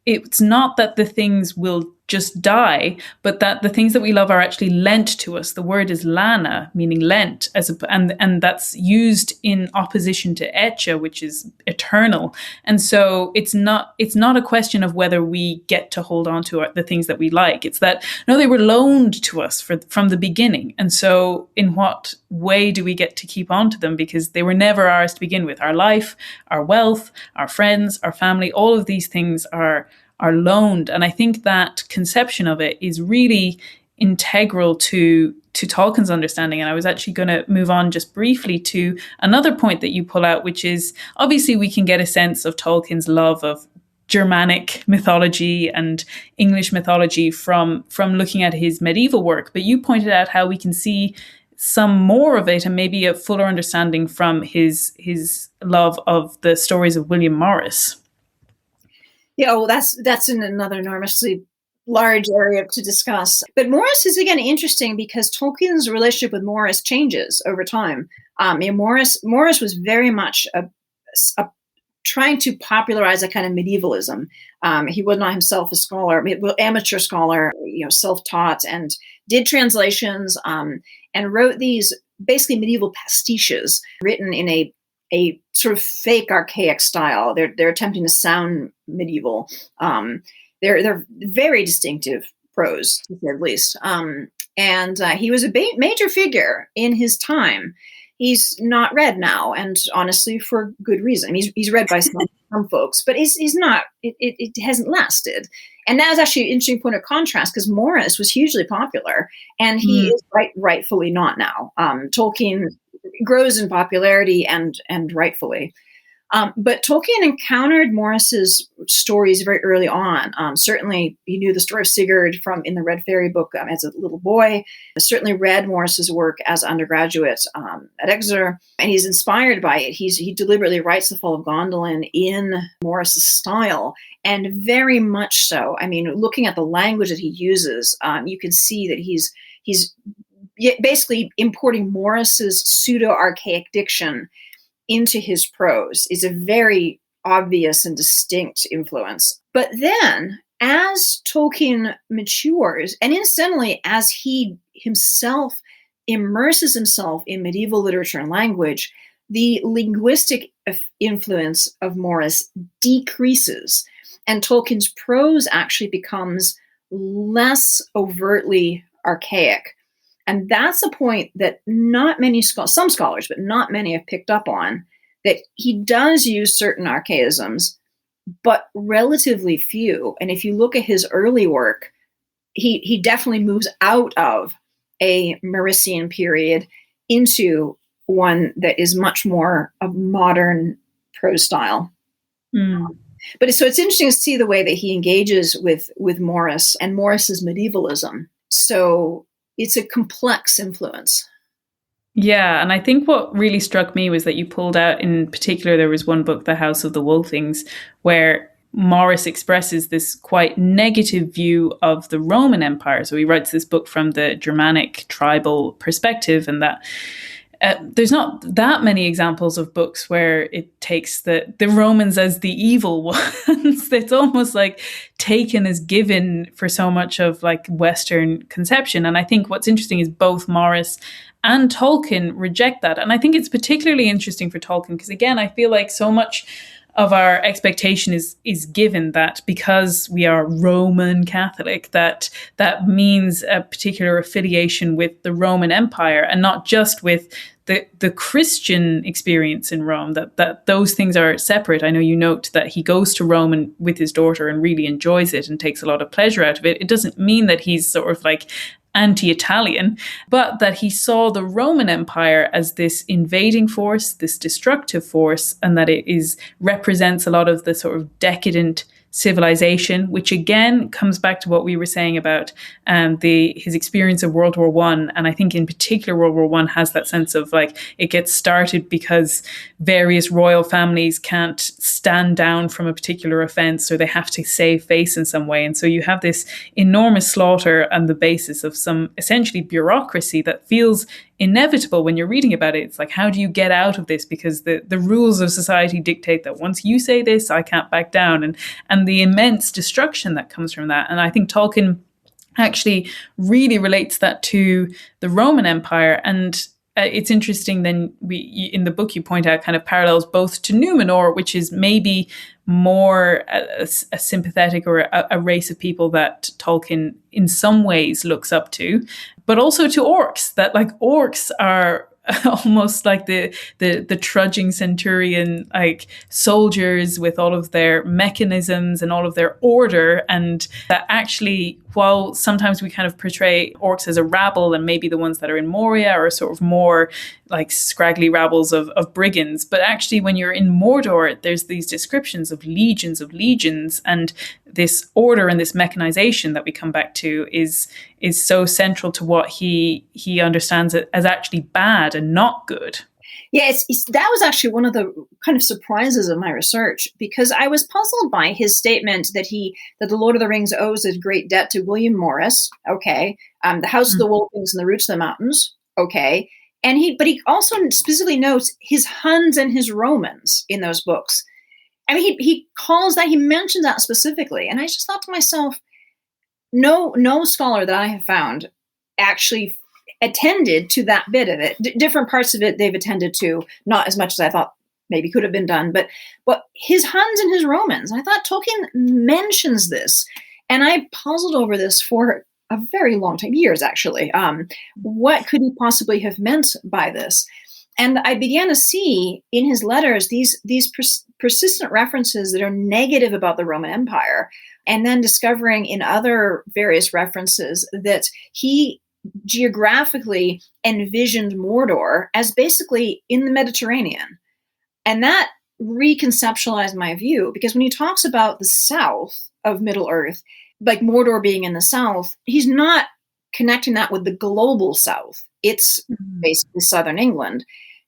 it's not that the things will just die, but that the things that we love are actually lent to us. The word is lana, meaning lent, and that's used in opposition to echa, which is eternal. And so it's not a question of whether we get to hold on to the things that we like. It's that no, they were loaned to us from the beginning. And so in what way do we get to keep on to them? Because they were never ours to begin with. Our life, our wealth, our friends, our family, all of these things are loaned. And I think that conception of it is really integral to Tolkien's understanding. And I was actually going to move on just briefly to another point that you pull out, which is obviously we can get a sense of Tolkien's love of Germanic mythology and English mythology from looking at his medieval work. But you pointed out how we can see some more of it and maybe a fuller understanding from his love of the stories of William Morris. Yeah, well, that's in another enormously large area to discuss. But Morris is, again, interesting because Tolkien's relationship with Morris changes over time. Morris was very much a trying to popularize a kind of medievalism. He was not himself a scholar, amateur scholar, self-taught, and did translations and wrote these basically medieval pastiches written in a sort of fake archaic style. They're attempting to sound medieval. They're very distinctive prose, to say the least. And he was a major figure in his time. He's not read now, and honestly, for good reason. He's read by some folks, but he's not. It hasn't lasted. And that is actually an interesting point of contrast because Morris was hugely popular, and he is rightfully not now. Tolkien grows in popularity and rightfully. But Tolkien encountered Morris's stories very early on. Certainly, he knew the story of Sigurd in the Red Fairy book as a little boy. Certainly read Morris's work as undergraduate at Exeter, and he's inspired by it. He deliberately writes The Fall of Gondolin in Morris's style, and very much so. I mean, looking at the language that he uses, you can see that he's basically importing Morris's pseudo-archaic diction into his prose. Is a very obvious and distinct influence. But then, as Tolkien matures, and incidentally, as he himself immerses himself in medieval literature and language, the linguistic influence of Morris decreases, and Tolkien's prose actually becomes less overtly archaic. And that's a point that not many some scholars, but not many have picked up on, that he does use certain archaisms, but relatively few. And if you look at his early work, he definitely moves out of a Morrisian period into one that is much more a modern prose style. But so it's interesting to see the way that he engages with Morris and Morris's medievalism. So it's a complex influence. Yeah, and I think what really struck me was that you pulled out, in particular, there was one book, The House of the Wolfings, where Morris expresses this quite negative view of the Roman Empire. So he writes this book from the Germanic tribal perspective, and that there's not that many examples of books where it takes the Romans as the evil ones. It's almost like taken as given for so much of like Western conception. And I think what's interesting is both Morris and Tolkien reject that. And I think it's particularly interesting for Tolkien because, again, I feel like so much of our expectation is given that because we are Roman Catholic, that means a particular affiliation with the Roman Empire and not just with the Christian experience in Rome, that those things are separate. I know you note that he goes to Rome with his daughter and really enjoys it and takes a lot of pleasure out of it. It doesn't mean that he's sort of like anti-Italian, but that he saw the Roman Empire as this invading force, this destructive force, and that it represents a lot of the sort of decadent civilization, which again comes back to what we were saying about his experience of World War One. And I think in particular World War One has that sense of like it gets started because various royal families can't stand down from a particular offense, or they have to save face in some way. And so you have this enormous slaughter on the basis of some essentially bureaucracy that feels inevitable when you're reading about it. It's like, how do you get out of this? Because the rules of society dictate that once you say this, I can't back down, and the immense destruction that comes from that. And I think Tolkien actually really relates that to the Roman Empire. And it's interesting then in the book you point out kind of parallels both to Numenor, which is maybe more a sympathetic or a race of people that Tolkien in some ways looks up to, but also to orcs, that like orcs are almost like the trudging centurion, like soldiers with all of their mechanisms and all of their order. And that actually, while sometimes we kind of portray orcs as a rabble, and maybe the ones that are in Moria are sort of more like scraggly rabbles of brigands, but actually when you're in Mordor, there's these descriptions of legions, and this order and this mechanization that we come back to is so central to what he understands it as actually bad and not good. Yeah, that was actually one of the kind of surprises of my research, because I was puzzled by his statement that the Lord of the Rings owes a great debt to William Morris. Okay, the House of the Wolfings and the Roots of the Mountains. Okay, but he also specifically notes his Huns and his Romans in those books. I mean, he mentions that specifically, and I just thought to myself, no scholar that I have found actually attended to that bit of it. Different parts of it they've attended to, not as much as I thought maybe could have been done, but his Huns and his Romans, I thought Tolkien mentions this, and I puzzled over this for a very long time, years actually. What could he possibly have meant by this? And I began to see in his letters these persistent references that are negative about the Roman Empire, and then discovering in other various references that he geographically envisioned Mordor as basically in the Mediterranean. And that reconceptualized my view, because when he talks about the south of Middle-earth, like Mordor being in the south, he's not connecting that with the global south. It's basically southern England.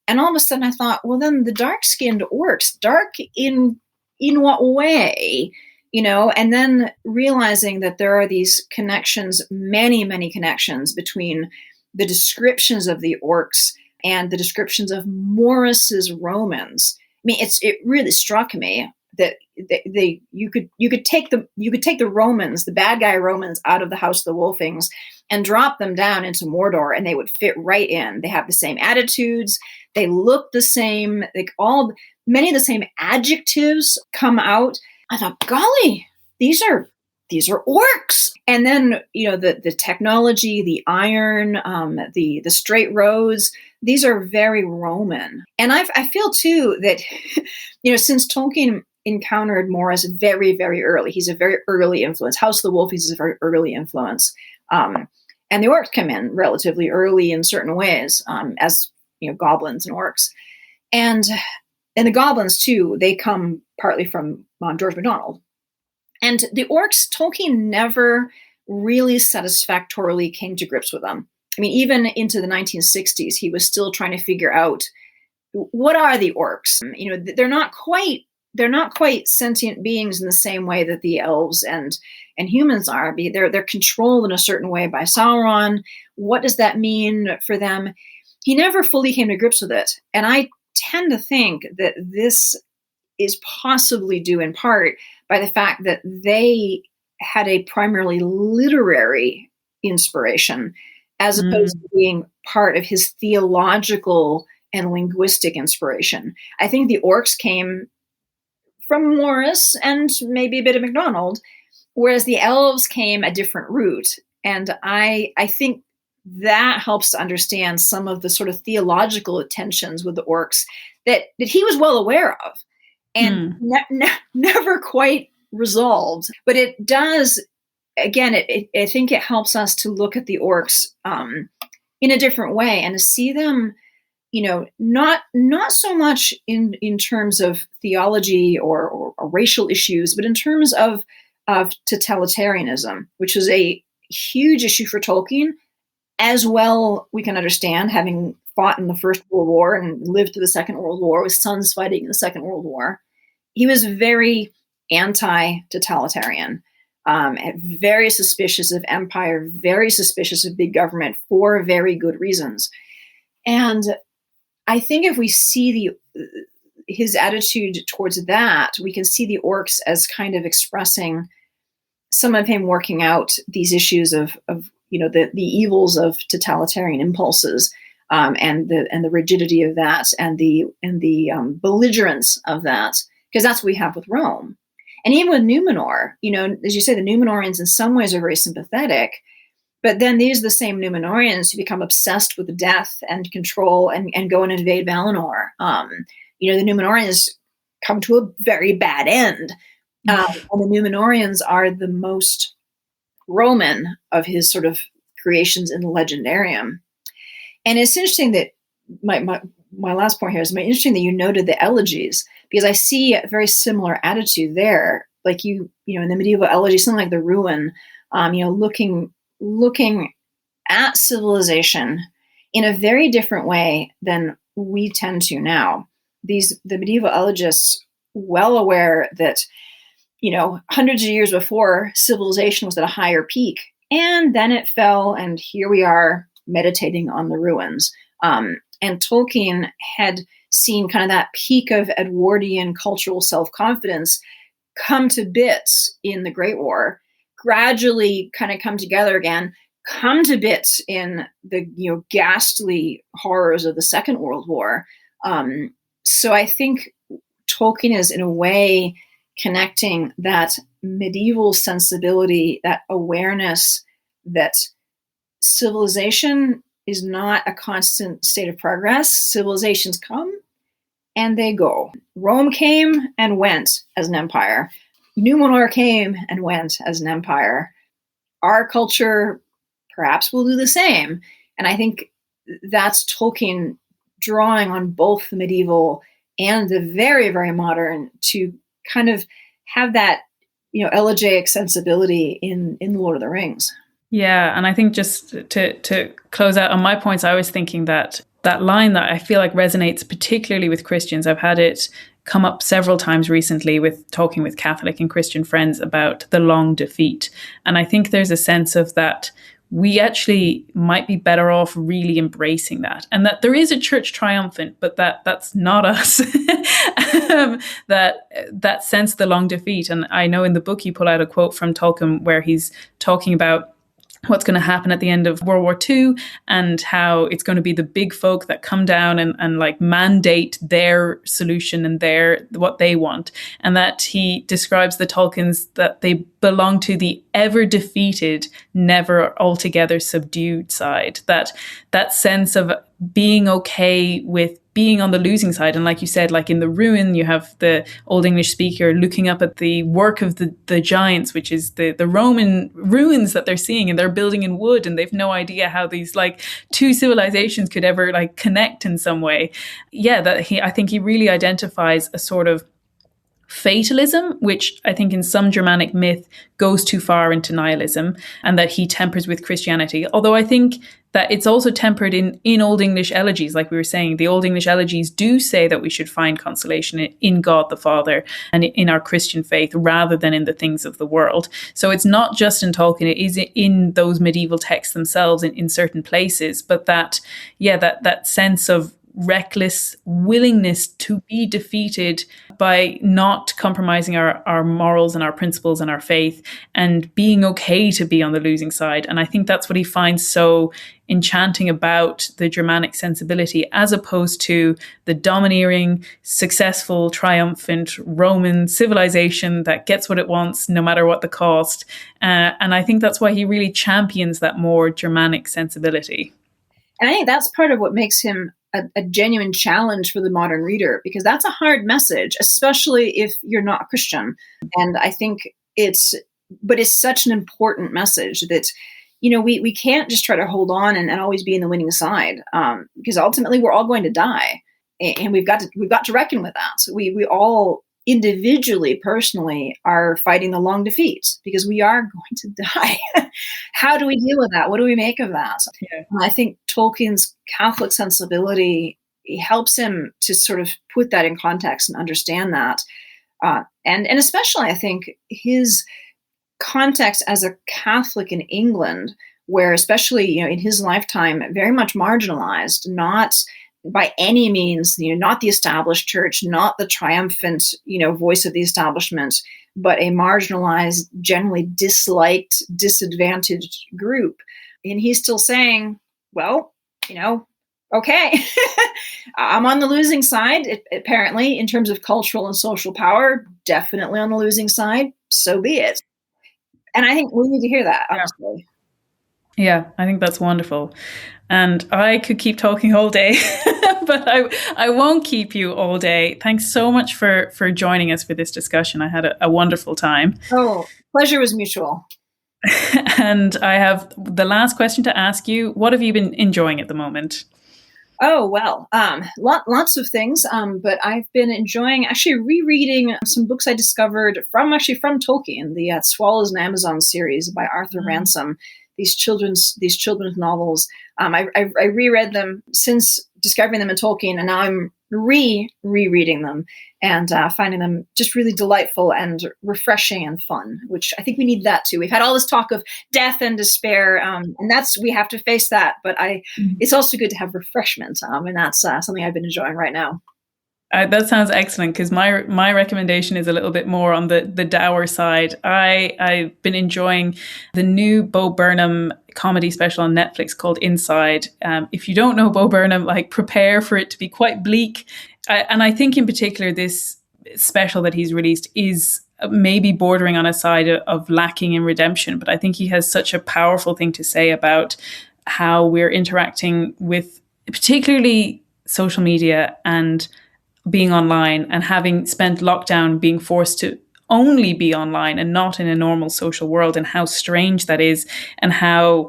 And all of a sudden I thought, well, then the dark-skinned orcs, dark in what way? You know, and then realizing that there are these connections, many, many connections between the descriptions of the orcs and the descriptions of Morris's Romans. I mean, it really struck me that you could take the Romans, the bad guy Romans, out of the House of the Wolfings and drop them down into Mordor, and they would fit right in. They have the same attitudes, they look the same, many of the same adjectives come out. I thought, golly, these are orcs. And then, you know, the technology, the iron, the straight roads, these are very Roman. And I feel too that, you know, since Tolkien encountered Morris very, very early, he's a very early influence. House of the Wolfings is a very early influence. And the orcs come in relatively early in certain ways, as, you know, goblins and orcs. And the goblins too, they come partly from George MacDonald. And the orcs, Tolkien never really satisfactorily came to grips with them. I mean, even into the 1960s, he was still trying to figure out, what are the orcs? You know, they're not quite sentient beings in the same way that the elves and humans are. They're controlled in a certain way by Sauron. What does that mean for them? He never fully came to grips with it. And I tend to think that this is possibly due in part by the fact that they had a primarily literary inspiration, as opposed to being part of his theological and linguistic inspiration. I think the orcs came from Morris and maybe a bit of MacDonald, whereas the elves came a different route. And I think that helps to understand some of the sort of theological tensions with the orcs that he was well aware of and never quite resolved. But it does again, I think it helps us to look at the orcs in a different way and to see them, not so much in terms of theology or racial issues, but in terms of totalitarianism, which is a huge issue for Tolkien. As well, we can understand, having fought in the First World War and lived through the Second World War with sons fighting in the Second World War. He was very anti-totalitarian, very suspicious of empire, very suspicious of big government for very good reasons. And I think if we see his attitude towards that, we can see the orcs as kind of expressing some of him working out these issues of the evils of totalitarian impulses, and the rigidity of that, and the belligerence of that, because that's what we have with Rome. And even with Numenor, as you say, the Numenorians in some ways are very sympathetic, but then these are the same Numenorians who become obsessed with death and control and go and invade Valinor. The Numenorians come to a very bad end. And the Numenorians are the most Roman of his sort of creations in the Legendarium. And it's interesting that my last point here is interesting that you noted the elegies, because I see a very similar attitude there. Like in the medieval elegy, something like the Ruin, looking at civilization in a very different way than we tend to now. The medieval elegists, well aware that hundreds of years before, civilization was at a higher peak, and then it fell, and here we are meditating on the ruins. And Tolkien had seen kind of that peak of Edwardian cultural self-confidence come to bits in the Great War, gradually kind of come together again, come to bits in the ghastly horrors of the Second World War. So I think Tolkien is, in a way, connecting that medieval sensibility, that awareness that civilization is not a constant state of progress. Civilizations come and they go. Rome came and went as an empire. Numenor came and went as an empire. Our culture perhaps will do the same. And I think that's Tolkien drawing on both the medieval and the very, very modern to kind of have that, elegiac sensibility in The Lord of the Rings. Yeah, and I think just to close out on my points, I was thinking that line that I feel like resonates particularly with Christians. I've had it come up several times recently with talking with Catholic and Christian friends about the long defeat. And I think there's a sense of that we actually might be better off really embracing that, and that there is a church triumphant, but that's not us. That sense of the long defeat. And I know in the book you pull out a quote from Tolkien where he's talking about what's going to happen at the end of World War II and how it's going to be the big folk that come down and like mandate their solution and what they want. And that he describes the Tolkiens that they belong to the ever defeated, never altogether subdued side. That sense of being okay with being on the losing side. And like you said, like in the Ruin, you have the Old English speaker looking up at the work of the giants, which is the Roman ruins that they're seeing, and they're building in wood, and they've no idea how these like two civilizations could ever like connect in some way. Yeah, I think he really identifies a sort of fatalism, which I think in some Germanic myth goes too far into nihilism, and that he tempers with Christianity. Although I think that it's also tempered in Old English elegies. Like we were saying, the Old English elegies do say that we should find consolation in God the Father and in our Christian faith rather than in the things of the world. So it's not just in Tolkien, it is in those medieval texts themselves in certain places, but that sense of reckless willingness to be defeated by not compromising our morals and our principles and our faith, and being okay to be on the losing side. And I think that's what he finds so enchanting about the Germanic sensibility, as opposed to the domineering, successful, triumphant Roman civilization that gets what it wants no matter what the cost. And I think that's why he really champions that more Germanic sensibility. And I think that's part of what makes him a genuine challenge for the modern reader, because that's a hard message, especially if you're not Christian. And I think it's but it's such an important message that, we can't just try to hold on and always be in the winning side, because ultimately we're all going to die, and we've got to reckon with that. So we all individually, personally, are fighting the long defeat because we are going to die. How do we deal with that? What do we make of that? Yeah. I think Tolkien's Catholic sensibility helps him to sort of put that in context and understand that. And especially, I think, his context as a Catholic in England, where especially, in his lifetime, very much marginalized, not by any means, not the established church, not the triumphant, voice of the establishment, but a marginalized, generally disliked, disadvantaged group. And he's still saying, well, okay, I'm on the losing side, apparently, in terms of cultural and social power, definitely on the losing side, so be it. And I think we need to hear that, honestly. Yeah, I think that's wonderful. And I could keep talking all day, but I won't keep you all day. Thanks so much for joining us for this discussion. I had a wonderful time. Oh, pleasure was mutual. And I have the last question to ask you. What have you been enjoying at the moment? Oh, well, lots of things, but I've been enjoying actually rereading some books I discovered from Tolkien, the Swallows and Amazon series by Arthur Ransom. These children's novels. I reread them since discovering them in Tolkien, and now I'm rereading them and finding them just really delightful and refreshing and fun, which I think we need that too. We've had all this talk of death and despair, and we have to face that, but it's also good to have refreshment, and that's something I've been enjoying right now. That sounds excellent, because my recommendation is a little bit more on the dour side. I've been enjoying the new Bo Burnham comedy special on Netflix called Inside. If you don't know Bo Burnham, prepare for it to be quite bleak. And I think in particular this special that he's released is maybe bordering on a side of lacking in redemption. But I think he has such a powerful thing to say about how we're interacting with particularly social media and being online, and having spent lockdown being forced to only be online and not in a normal social world, and how strange that is, and how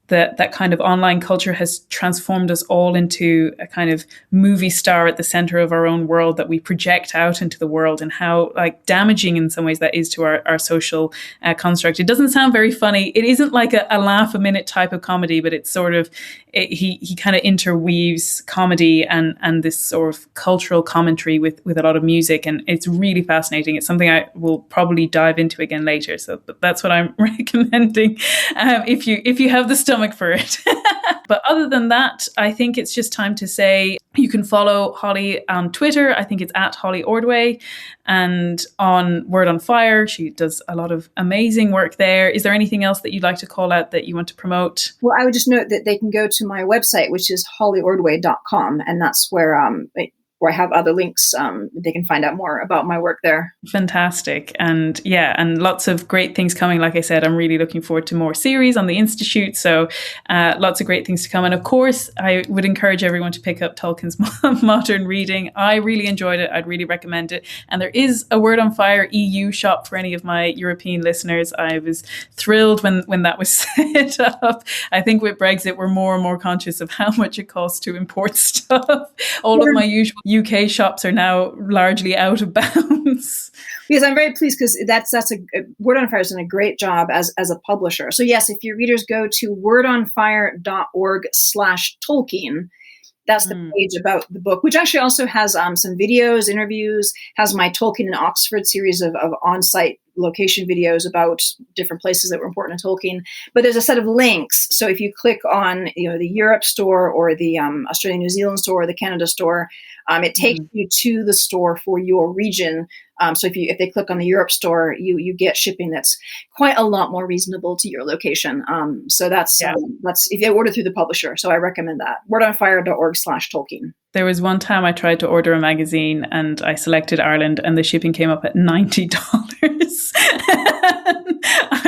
that kind of online culture has transformed us all into a kind of movie star at the center of our own world that we project out into the world, and how damaging in some ways that is to our social construct. It doesn't sound very funny. It isn't like a laugh a minute type of comedy, but it's sort of, he kind of interweaves comedy and this sort of cultural commentary with a lot of music. And it's really fascinating. It's something I will probably dive into again later. So that's what I'm recommending if you have the stomach for it. But other than that, I think it's just time to say you can follow Holly on Twitter. I think it's at Holly Ordway, and on Word on Fire. She does a lot of amazing work there. Is there anything else that you'd like to call out that you want to promote? Well, I would just note that they can go to my website, which is hollyordway.com, and that's where I have other links. They can find out more about my work there. Fantastic. And lots of great things coming. Like I said, I'm really looking forward to more series on the Institute. So lots of great things to come. And of course, I would encourage everyone to pick up Tolkien's Modern Reading. I really enjoyed it. I'd really recommend it. And there is a Word on Fire EU shop for any of my European listeners. I was thrilled when that was set up. I think with Brexit, we're more and more conscious of how much it costs to import stuff. All of my usual UK shops are now largely out of bounds. Because I'm very pleased, because that's a Word on Fire has done a great job as a publisher. So yes, if your readers go to wordonfire.org/Tolkien, that's the page about the book, which actually also has some videos, interviews, has my Tolkien in Oxford series of on-site location videos about different places that were important to Tolkien. But there's a set of links. So if you click on the Europe store, or the Australia New Zealand store, or the Canada store, it takes you to the store for your region. So if they click on the Europe store, you get shipping that's quite a lot more reasonable to your location. So that's if you order through the publisher. So I recommend that. Wordonfire.org/Tolkien. There was one time I tried to order a magazine and I selected Ireland and the shipping came up at $90.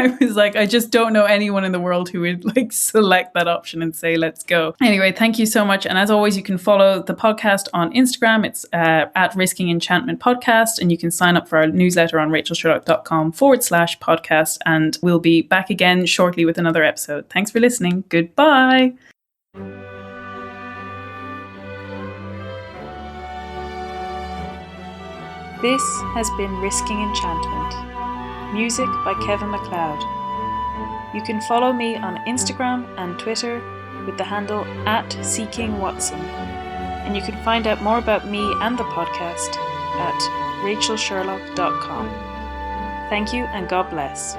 I was like, I just don't know anyone in the world who would like select that option and say, let's go. Anyway, thank you so much. And as always, you can follow the podcast on Instagram. It's at Risking Enchantment Podcast. And you can sign up for our newsletter on rachelsherlock.com/podcast. And we'll be back again shortly with another episode. Thanks for listening. Goodbye. This has been Risking Enchantment. Music by Kevin MacLeod. You can follow me on Instagram and Twitter with the handle @SeekingWatson. And you can find out more about me and the podcast at rachelsherlock.com. Thank you and God bless.